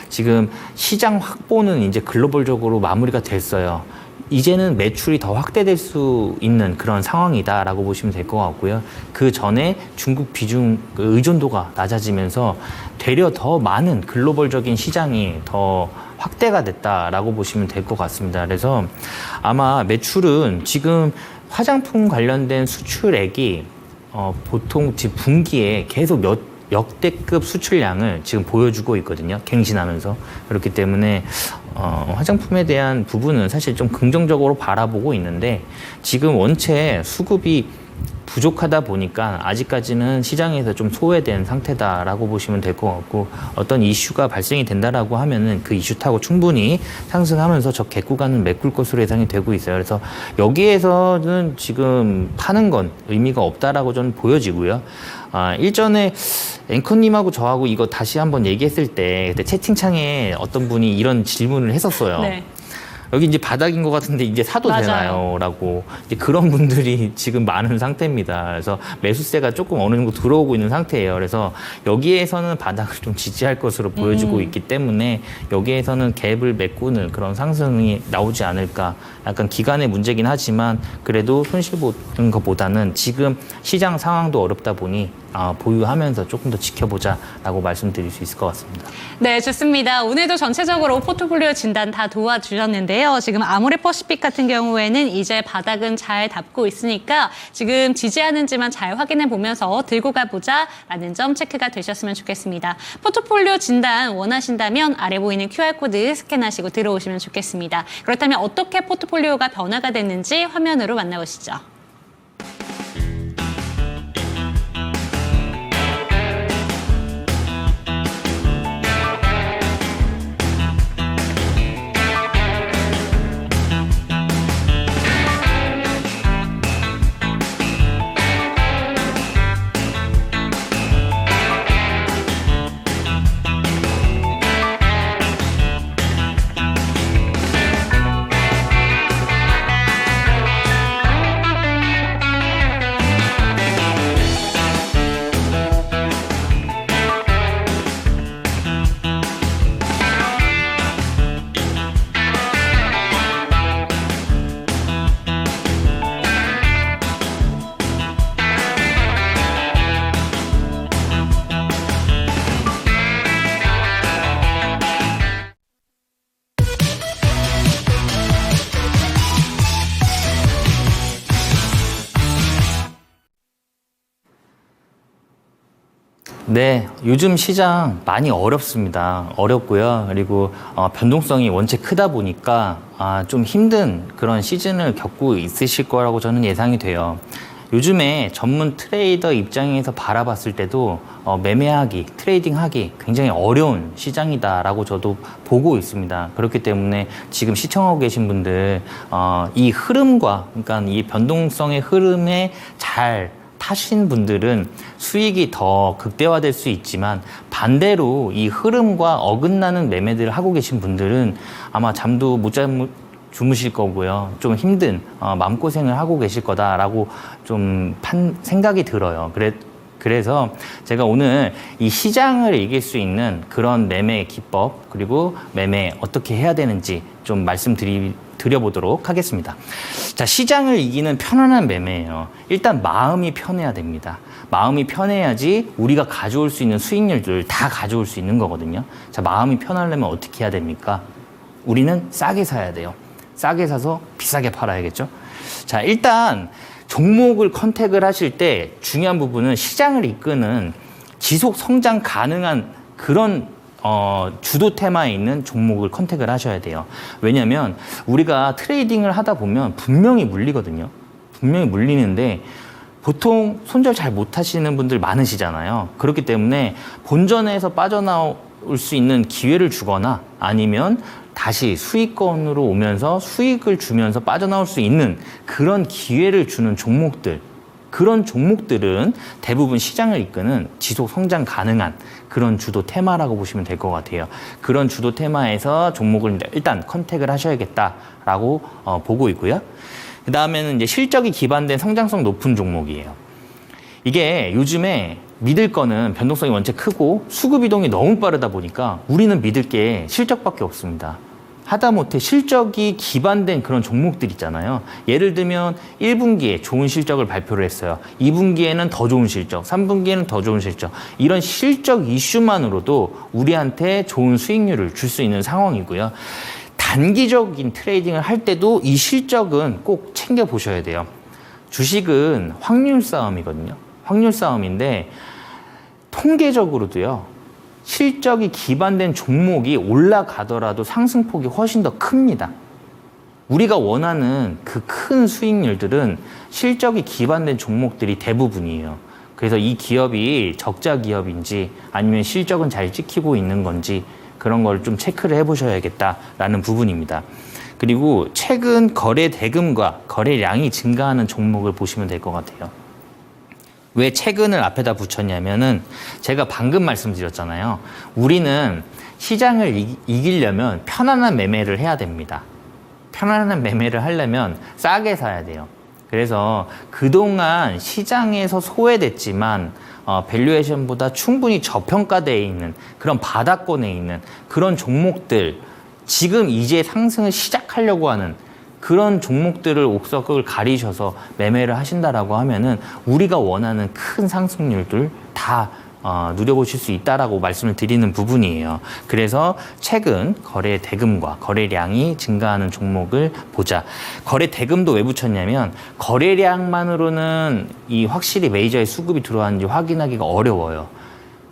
Speaker 2: 지금 시장 확보는 이제 글로벌적으로 마무리가 됐어요. 이제는 매출이 더 확대될 수 있는 그런 상황이다라고 보시면 될 것 같고요. 그 전에 중국 비중 의존도가 낮아지면서 되려 더 많은 글로벌적인 시장이 더 확대가 됐다라고 보시면 될 것 같습니다. 그래서 아마 매출은 지금 화장품 관련된 수출액이 보통 지금 분기에 계속 역대급 수출량을 지금 보여주고 있거든요. 갱신하면서. 그렇기 때문에 화장품에 대한 부분은 사실 좀 긍정적으로 바라보고 있는데 지금 원체 수급이 부족하다 보니까 아직까지는 시장에서 좀 소외된 상태다라고 보시면 될 것 같고 어떤 이슈가 발생이 된다라고 하면은 그 이슈 타고 충분히 상승하면서 저 객구간을 메꿀 것으로 예상이 되고 있어요. 그래서 여기에서는 지금 파는 건 의미가 없다라고 저는 보여지고요. 일전에 앵커님하고 저하고 이거 다시 한번 얘기했을 때 그때 채팅창에 어떤 분이 이런 질문을 했었어요.
Speaker 1: 네.
Speaker 2: 여기 이제 바닥인 것 같은데 이제 사도
Speaker 1: 맞아요.
Speaker 2: 되나요? 라고 이제 그런 분들이 지금 많은 상태입니다. 그래서 매수세가 조금 어느 정도 들어오고 있는 상태예요. 그래서 여기에서는 바닥을 좀 지지할 것으로 보여지고 있기 때문에 여기에서는 갭을 메꾸는 그런 상승이 나오지 않을까. 약간 기간의 문제긴 하지만 그래도 손실 보는 것보다는 지금 시장 상황도 어렵다 보니 보유하면서 조금 더 지켜보자라고 말씀드릴 수 있을 것 같습니다.
Speaker 1: 네, 좋습니다. 오늘도 전체적으로 포트폴리오 진단 다 도와주셨는데요. 지금 아모레퍼시픽 같은 경우에는 이제 바닥은 잘 닫고 있으니까 지금 지지하는지만 잘 확인해 보면서 들고 가보자라는 점 체크가 되셨으면 좋겠습니다. 포트폴리오 진단 원하신다면 아래 보이는 QR코드 스캔하시고 들어오시면 좋겠습니다. 그렇다면 어떻게 포트폴리오가 변화가 됐는지 화면으로 만나보시죠.
Speaker 2: 네, 요즘 시장 많이 어렵습니다. 어렵고요. 그리고 변동성이 원체 크다 보니까 좀 힘든 그런 시즌을 겪고 있으실 거라고 저는 예상이 돼요. 요즘에 전문 트레이더 입장에서 바라봤을 때도 매매하기, 트레이딩하기 굉장히 어려운 시장이다라고 저도 보고 있습니다. 그렇기 때문에 지금 시청하고 계신 분들 이 흐름과 그러니까 이 변동성의 흐름에 잘 타신 분들은 수익이 더 극대화될 수 있지만 반대로 이 흐름과 어긋나는 매매들을 하고 계신 분들은 아마 잠도 못 주무실 거고요. 좀 힘든 마음고생을 하고 계실 거다라고 좀 생각이 들어요. 그래서 제가 오늘 이 시장을 이길 수 있는 그런 매매 기법 그리고 매매 어떻게 해야 되는지 좀 드려보도록 하겠습니다. 자, 시장을 이기는 편안한 매매예요. 일단 마음이 편해야 됩니다. 마음이 편해야지 우리가 가져올 수 있는 수익률들 다 가져올 수 있는 거거든요. 자, 마음이 편하려면 어떻게 해야 됩니까? 우리는 싸게 사야 돼요. 싸게 사서 비싸게 팔아야겠죠. 자, 일단 종목을 컨택을 하실 때 중요한 부분은 시장을 이끄는 지속 성장 가능한 그런 주도 테마에 있는 종목을 컨택을 하셔야 돼요. 왜냐하면 우리가 트레이딩을 하다 보면 분명히 물리거든요. 분명히 물리는데 보통 손절 잘 못하시는 분들 많으시잖아요. 그렇기 때문에 본전에서 빠져나올 수 있는 기회를 주거나 아니면 다시 수익권으로 오면서 수익을 주면서 빠져나올 수 있는 그런 기회를 주는 종목들, 그런 종목들은 대부분 시장을 이끄는 지속 성장 가능한 그런 주도 테마라고 보시면 될 것 같아요. 그런 주도 테마에서 종목을 일단 컨택을 하셔야겠다라고 보고 있고요. 그 다음에는 이제 실적이 기반된 성장성 높은 종목이에요. 이게 요즘에 믿을 거는 변동성이 원체 크고 수급 이동이 너무 빠르다 보니까 우리는 믿을 게 실적밖에 없습니다. 하다못해 실적이 기반된 그런 종목들 있잖아요. 예를 들면 1분기에 좋은 실적을 발표를 했어요. 2분기에는 더 좋은 실적, 3분기에는 더 좋은 실적. 이런 실적 이슈만으로도 우리한테 좋은 수익률을 줄 수 있는 상황이고요. 단기적인 트레이딩을 할 때도 이 실적은 꼭 챙겨 보셔야 돼요. 주식은 확률 싸움이거든요. 확률 싸움인데 통계적으로도요. 실적이 기반된 종목이 올라가더라도 상승폭이 훨씬 더 큽니다. 우리가 원하는 그 큰 수익률들은 실적이 기반된 종목들이 대부분이에요. 그래서 이 기업이 적자 기업인지 아니면 실적은 잘 찍히고 있는 건지 그런 걸 좀 체크를 해보셔야겠다라는 부분입니다. 그리고 최근 거래 대금과 거래량이 증가하는 종목을 보시면 될 것 같아요. 왜 최근을 앞에다 붙였냐면은 제가 방금 말씀드렸잖아요. 우리는 시장을 이기려면 편안한 매매를 해야 됩니다. 편안한 매매를 하려면 싸게 사야 돼요. 그래서 그동안 시장에서 소외됐지만 밸류에이션보다 충분히 저평가되어 있는 그런 바닥권에 있는 그런 종목들, 지금 이제 상승을 시작하려고 하는 그런 종목들을 옥석을 가리셔서 매매를 하신다라고 하면은 우리가 원하는 큰 상승률들 다 누려보실 수 있다라고 말씀을 드리는 부분이에요. 그래서 최근 거래 대금과 거래량이 증가하는 종목을 보자. 거래 대금도 왜 붙였냐면 거래량만으로는 이 확실히 메이저의 수급이 들어왔는지 확인하기가 어려워요.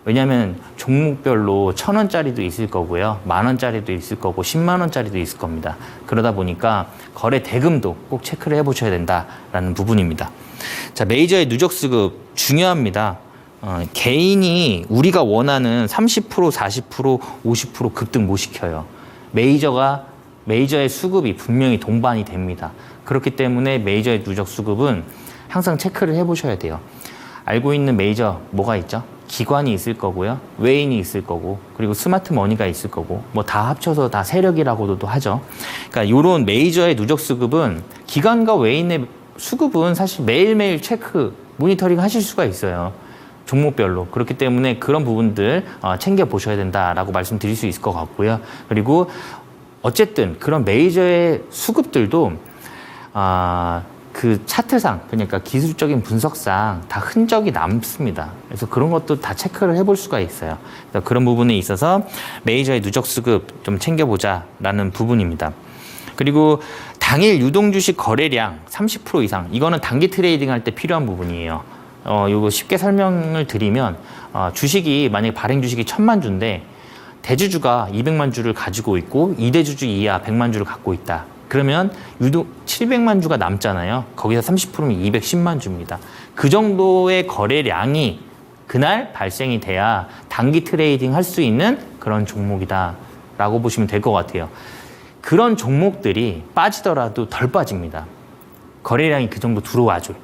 Speaker 2: 왜냐하면 종목별로 1,000원짜리도 있을 거고요. 10,000원짜리도 있을 거고 100,000원짜리도 있을 겁니다. 그러다 보니까 거래 대금도 꼭 체크를 해보셔야 된다라는 부분입니다. 자, 메이저의 누적 수급 중요합니다. 개인이 우리가 원하는 30%, 40%, 50% 급등 못 시켜요. 메이저의 수급이 분명히 동반이 됩니다. 그렇기 때문에 메이저의 누적 수급은 항상 체크를 해보셔야 돼요. 알고 있는 메이저 뭐가 있죠? 기관이 있을 거고요. 외인이 있을 거고, 그리고 스마트 머니가 있을 거고, 뭐 다 합쳐서 다 세력이라고도 하죠. 그러니까 이런 메이저의 누적 수급은 기관과 외인의 수급은 사실 매일매일 체크, 모니터링 하실 수가 있어요. 종목별로. 그렇기 때문에 그런 부분들 챙겨 보셔야 된다라고 말씀드릴 수 있을 것 같고요. 그리고 어쨌든 그런 메이저의 수급들도 그 차트상, 그러니까 기술적인 분석상 다 흔적이 남습니다. 그래서 그런 것도 다 체크를 해볼 수가 있어요. 그래서 그런 부분에 있어서 메이저의 누적 수급 좀 챙겨보자라는 부분입니다. 그리고 당일 유동주식 거래량 30% 이상, 이거는 단기 트레이딩 할 때 필요한 부분이에요. 이거 쉽게 설명을 드리면 주식이 만약에 발행 주식이 1,000만 주인데 대주주가 200만 주를 가지고 있고 2대주주 이하 100만 주를 갖고 있다. 그러면 유동 700만 주가 남잖아요. 거기서 30%면 210만 주입니다. 그 정도의 거래량이 그날 발생이 돼야 단기 트레이딩 할 수 있는 그런 종목이다라고 보시면 될 것 같아요. 그런 종목들이 빠지더라도 덜 빠집니다. 거래량이 그 정도 들어와줘요.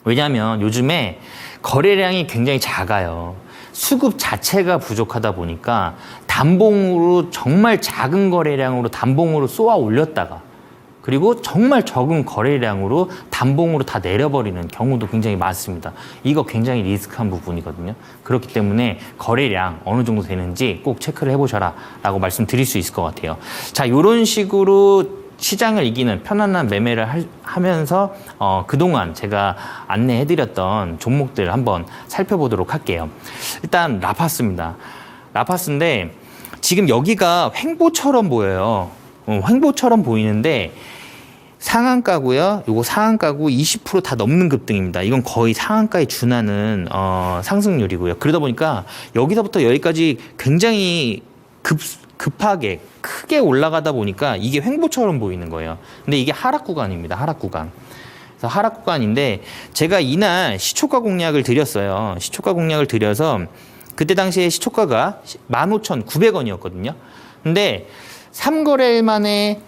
Speaker 2: 왜냐하면 요즘에 거래량이 굉장히 작아요. 수급 자체가 부족하다 보니까 단봉으로 정말 작은 거래량으로 단봉으로 쏘아 올렸다가 그리고 정말 적은 거래량으로 단봉으로 다 내려버리는 경우도 굉장히 많습니다. 이거 굉장히 리스크한 부분이거든요. 그렇기 때문에 거래량 어느 정도 되는지 꼭 체크를 해보셔라 라고 말씀드릴 수 있을 것 같아요. 자, 이런 식으로 시장을 이기는 편안한 매매를 하면서 그동안 제가 안내해드렸던 종목들 한번 살펴보도록 할게요. 일단 라파스입니다. 라파스인데 지금 여기가 횡보처럼 보여요. 횡보처럼 보이는데 상한가고요. 요거 상한가고 20% 다 넘는 급등입니다. 이건 거의 상한가에 준하는 상승률이고요. 그러다 보니까 여기서부터 여기까지 굉장히 급하게 크게 올라가다 보니까 이게 횡보처럼 보이는 거예요. 근데 이게 하락 구간입니다. 하락 구간. 그래서 하락 구간인데 제가 이날 시초가 공략을 드렸어요. 시초가 공략을 드려서 그때 당시에 시초가가 15,900원이었거든요. 근데 3거래일 만에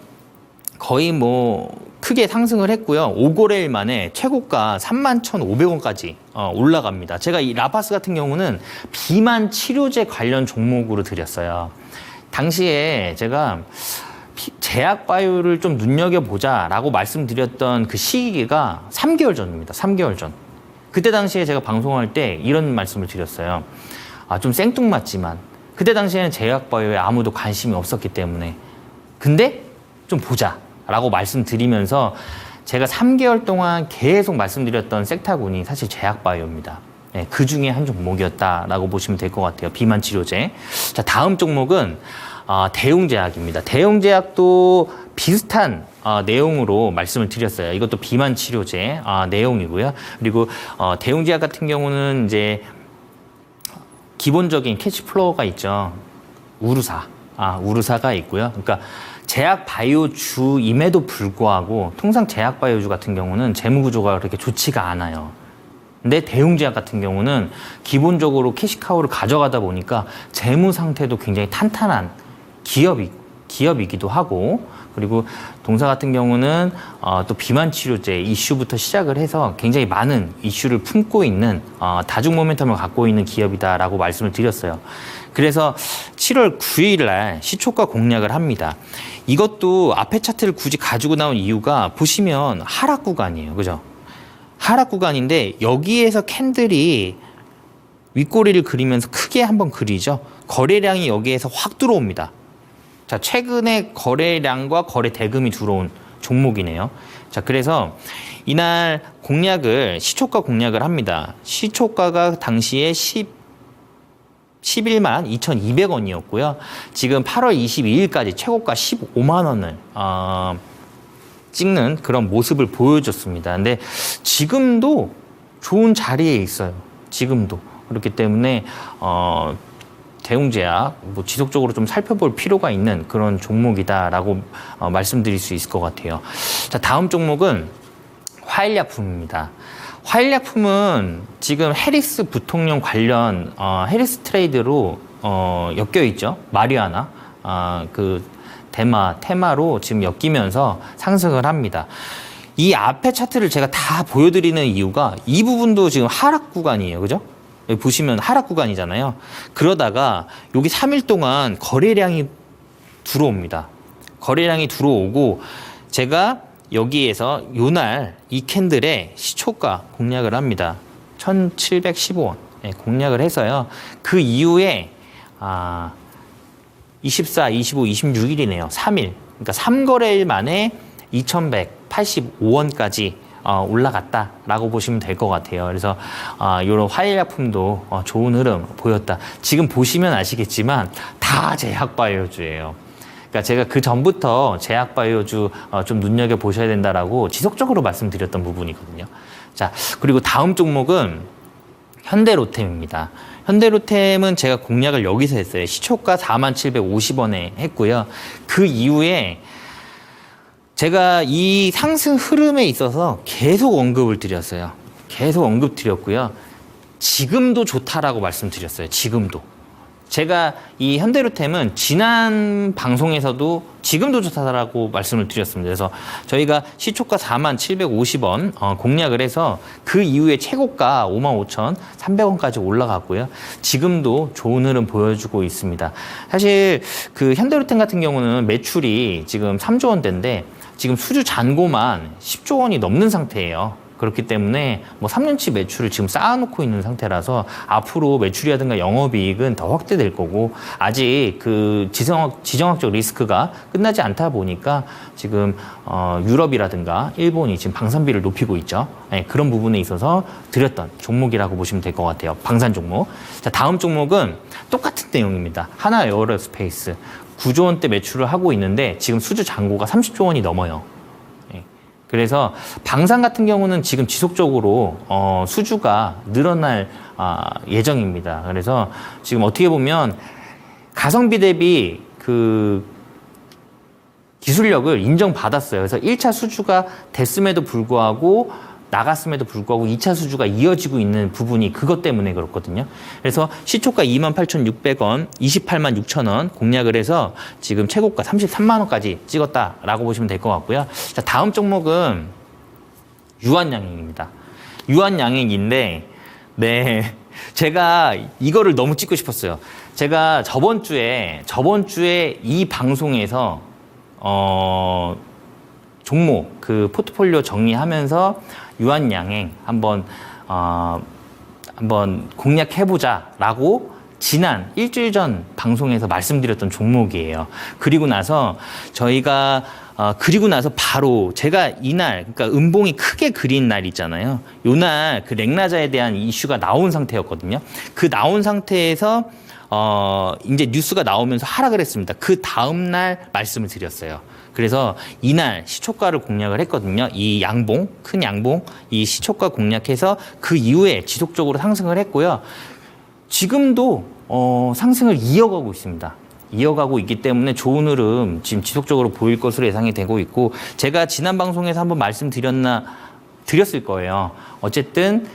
Speaker 2: 거의 뭐 크게 상승을 했고요. 5거래일 만에 최고가 31,500원까지 올라갑니다. 제가 이 라파스 같은 경우는 비만 치료제 관련 종목으로 드렸어요. 당시에 제가 제약바이오를 좀 눈여겨보자라고 말씀드렸던 그 시기가 3개월 전입니다. 3개월 전. 그때 당시에 제가 방송할 때 이런 말씀을 드렸어요. 좀 생뚱맞지만 그때 당시에는 제약바이오에 아무도 관심이 없었기 때문에 근데 좀 보자라고 말씀드리면서 제가 3개월 동안 계속 말씀드렸던 섹타군이 사실 제약바이오입니다. 네, 그 중에 한 종목이었다라고 보시면 될 것 같아요. 비만 치료제. 자, 다음 종목은 대웅제약입니다. 대웅제약도 비슷한 내용으로 말씀을 드렸어요. 이것도 비만 치료제 내용이고요. 그리고 대웅제약 같은 경우는 이제 기본적인 캐치플로어가 있죠. 우르사가 있고요. 그러니까 제약 바이오주임에도 불구하고 통상 제약 바이오주 같은 경우는 재무 구조가 그렇게 좋지가 않아요. 근데 대웅제약 같은 경우는 기본적으로 캐시카우를 가져가다 보니까 재무 상태도 굉장히 탄탄한 기업이기도 하고, 그리고 동사 같은 경우는 또 비만 치료제 이슈부터 시작을 해서 굉장히 많은 이슈를 품고 있는 다중 모멘텀을 갖고 있는 기업이다라고 말씀을 드렸어요. 그래서 7월 9일 날 시초가 공략을 합니다. 이것도 앞에 차트를 굳이 가지고 나온 이유가 보시면 하락 구간이에요. 그죠? 하락 구간인데 여기에서 캔들이 윗꼬리를 그리면서 크게 한번 그리죠. 거래량이 여기에서 확 들어옵니다. 자, 최근에 거래량과 거래 대금이 들어온 종목이네요. 자, 그래서 이날 시초가 공략을 합니다. 시초가가 당시에 11만 2,200원이었고요. 지금 8월 22일까지 최고가 15만 원을 찍는 그런 모습을 보여줬습니다. 근데 지금도 좋은 자리에 있어요. 지금도. 그렇기 때문에 대웅제약 지속적으로 좀 살펴볼 필요가 있는 그런 종목이다라고 말씀드릴 수 있을 것 같아요. 자, 다음 종목은 화일약품입니다. 화일약품은 지금 해리스 부통령 관련 해리스 트레이드로 엮여 있죠. 마리아나 그 테마로 지금 엮이면서 상승을 합니다. 이 앞에 차트를 제가 다 보여드리는 이유가 이 부분도 지금 하락 구간이에요. 그죠? 여기 보시면 하락 구간이잖아요. 그러다가 여기 3일 동안 거래량이 들어옵니다. 거래량이 들어오고 제가 여기에서 요날 이 캔들의 시초가 공략을 합니다. 1,715원 공략을 해서요. 그 이후에 24, 25, 26일이네요. 3일. 그러니까 3거래일 만에 2,185원까지 올라갔다라고 보시면 될 것 같아요. 그래서 이런 화일약품도 좋은 흐름 보였다. 지금 보시면 아시겠지만 다 제약바이오주예요. 그러니까 제가 그 전부터 제약바이오주 좀 눈여겨 보셔야 된다라고 지속적으로 말씀드렸던 부분이거든요. 자, 그리고 다음 종목은 현대로템입니다. 현대로템은 제가 공략을 여기서 했어요. 시초가 4750원에 했고요. 그 이후에 제가 이 상승 흐름에 있어서 계속 언급을 드렸어요. 계속 언급 드렸고요. 지금도 좋다라고 말씀드렸어요. 지금도. 제가 이 현대로템은 지난 방송에서도 지금도 좋다라고 말씀을 드렸습니다. 그래서 저희가 시초가 4750원 공략을 해서 그 이후에 최고가 55,300원까지 올라갔고요. 지금도 좋은 흐름 보여주고 있습니다. 사실 그 현대로템 같은 경우는 매출이 지금 3조 원대인데 지금 수주 잔고만 10조 원이 넘는 상태예요. 그렇기 때문에 뭐 3년치 매출을 지금 쌓아놓고 있는 상태라서 앞으로 매출이라든가 영업이익은 더 확대될 거고, 아직 그 지정학적 리스크가 끝나지 않다 보니까 지금 유럽이라든가 일본이 지금 방산비를 높이고 있죠. 네, 그런 부분에 있어서 드렸던 종목이라고 보시면 될 것 같아요. 방산 종목. 자, 다음 종목은 똑같은 내용입니다. 하나 에어로스페이스 9조 원대 매출을 하고 있는데 지금 수주 잔고가 30조 원이 넘어요. 그래서 방산 같은 경우는 지금 지속적으로 수주가 늘어날 예정입니다. 그래서 지금 어떻게 보면 가성비 대비 그 기술력을 인정받았어요. 그래서 1차 수주가 됐음에도 불구하고 나갔음에도 불구하고 2차 수주가 이어지고 있는 부분이 그것 때문에 그렇거든요. 그래서 시초가 28,600원, 286,000원 공략을 해서 지금 최고가 33만 원까지 찍었다라고 보시면 될 것 같고요. 자, 다음 종목은 유한양행입니다. 유한양행인데, 네, 제가 이거를 너무 찍고 싶었어요. 제가 저번 주에 이 방송에서 종목 그 포트폴리오 정리하면서 유한양행 한번 공략해보자라고 지난 일주일 전 방송에서 말씀드렸던 종목이에요. 그리고 나서 저희가 그리고 나서 바로 제가 이날, 그러니까 음봉이 크게 그린 날 있잖아요. 요날 그 렉나자에 대한 이슈가 나온 상태였거든요. 그 나온 상태에서 이제 뉴스가 나오면서 하락을 했습니다. 그 다음날 말씀을 드렸어요. 그래서 이날 시초가를 공략을 했거든요. 이 양봉, 큰 양봉, 이 시초가 공략해서 그 이후에 지속적으로 상승을 했고요. 지금도 상승을 이어가고 있습니다. 이어가고 있기 때문에 좋은 흐름 지금 지속적으로 보일 것으로 예상이 되고 있고, 제가 지난 방송에서 한번 드렸을 거예요. 어쨌든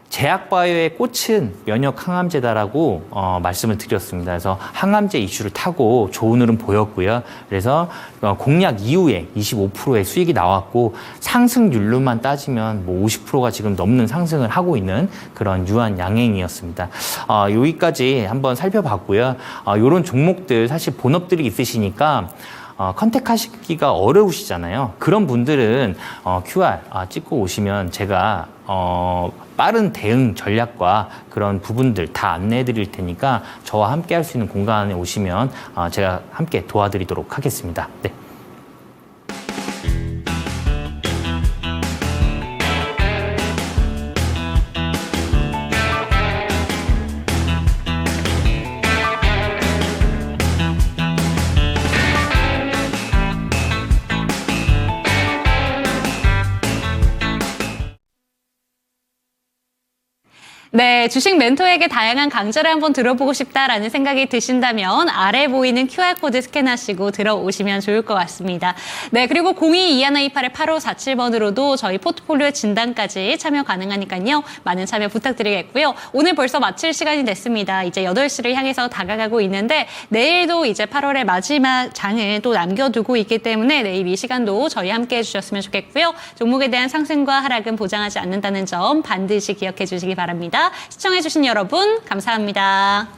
Speaker 2: 제약바이오의 꽃은 면역 항암제다라고 말씀을 드렸습니다. 그래서 항암제 이슈를 타고 좋은 흐름 보였고요. 그래서 공략 이후에 25%의 수익이 나왔고, 상승률로만 따지면 뭐 50%가 지금 넘는 상승을 하고 있는 그런 유한 양행이었습니다. 여기까지 한번 살펴봤고요. 이런 종목들 사실 본업들이 있으시니까 컨택하시기가 어려우시잖아요. 그런 분들은 QR 찍고 오시면 제가 빠른 대응 전략과 그런 부분들 다 안내해 드릴 테니까 저와 함께 할 수 있는 공간에 오시면 제가 함께 도와드리도록 하겠습니다. 네.
Speaker 1: 네, 주식 멘토에게 다양한 강좌를 한번 들어보고 싶다라는 생각이 드신다면 아래 보이는 QR코드 스캔하시고 들어오시면 좋을 것 같습니다. 네, 그리고 0221288547번으로도 저희 포트폴리오 진단까지 참여 가능하니까요. 많은 참여 부탁드리겠고요. 오늘 벌써 마칠 시간이 됐습니다. 이제 8시를 향해서 다가가고 있는데 내일도 이제 8월의 마지막 장을 또 남겨두고 있기 때문에 내일 이 시간도 저희 함께 해주셨으면 좋겠고요. 종목에 대한 상승과 하락은 보장하지 않는다는 점 반드시 기억해 주시기 바랍니다. 시청해주신 여러분 감사합니다.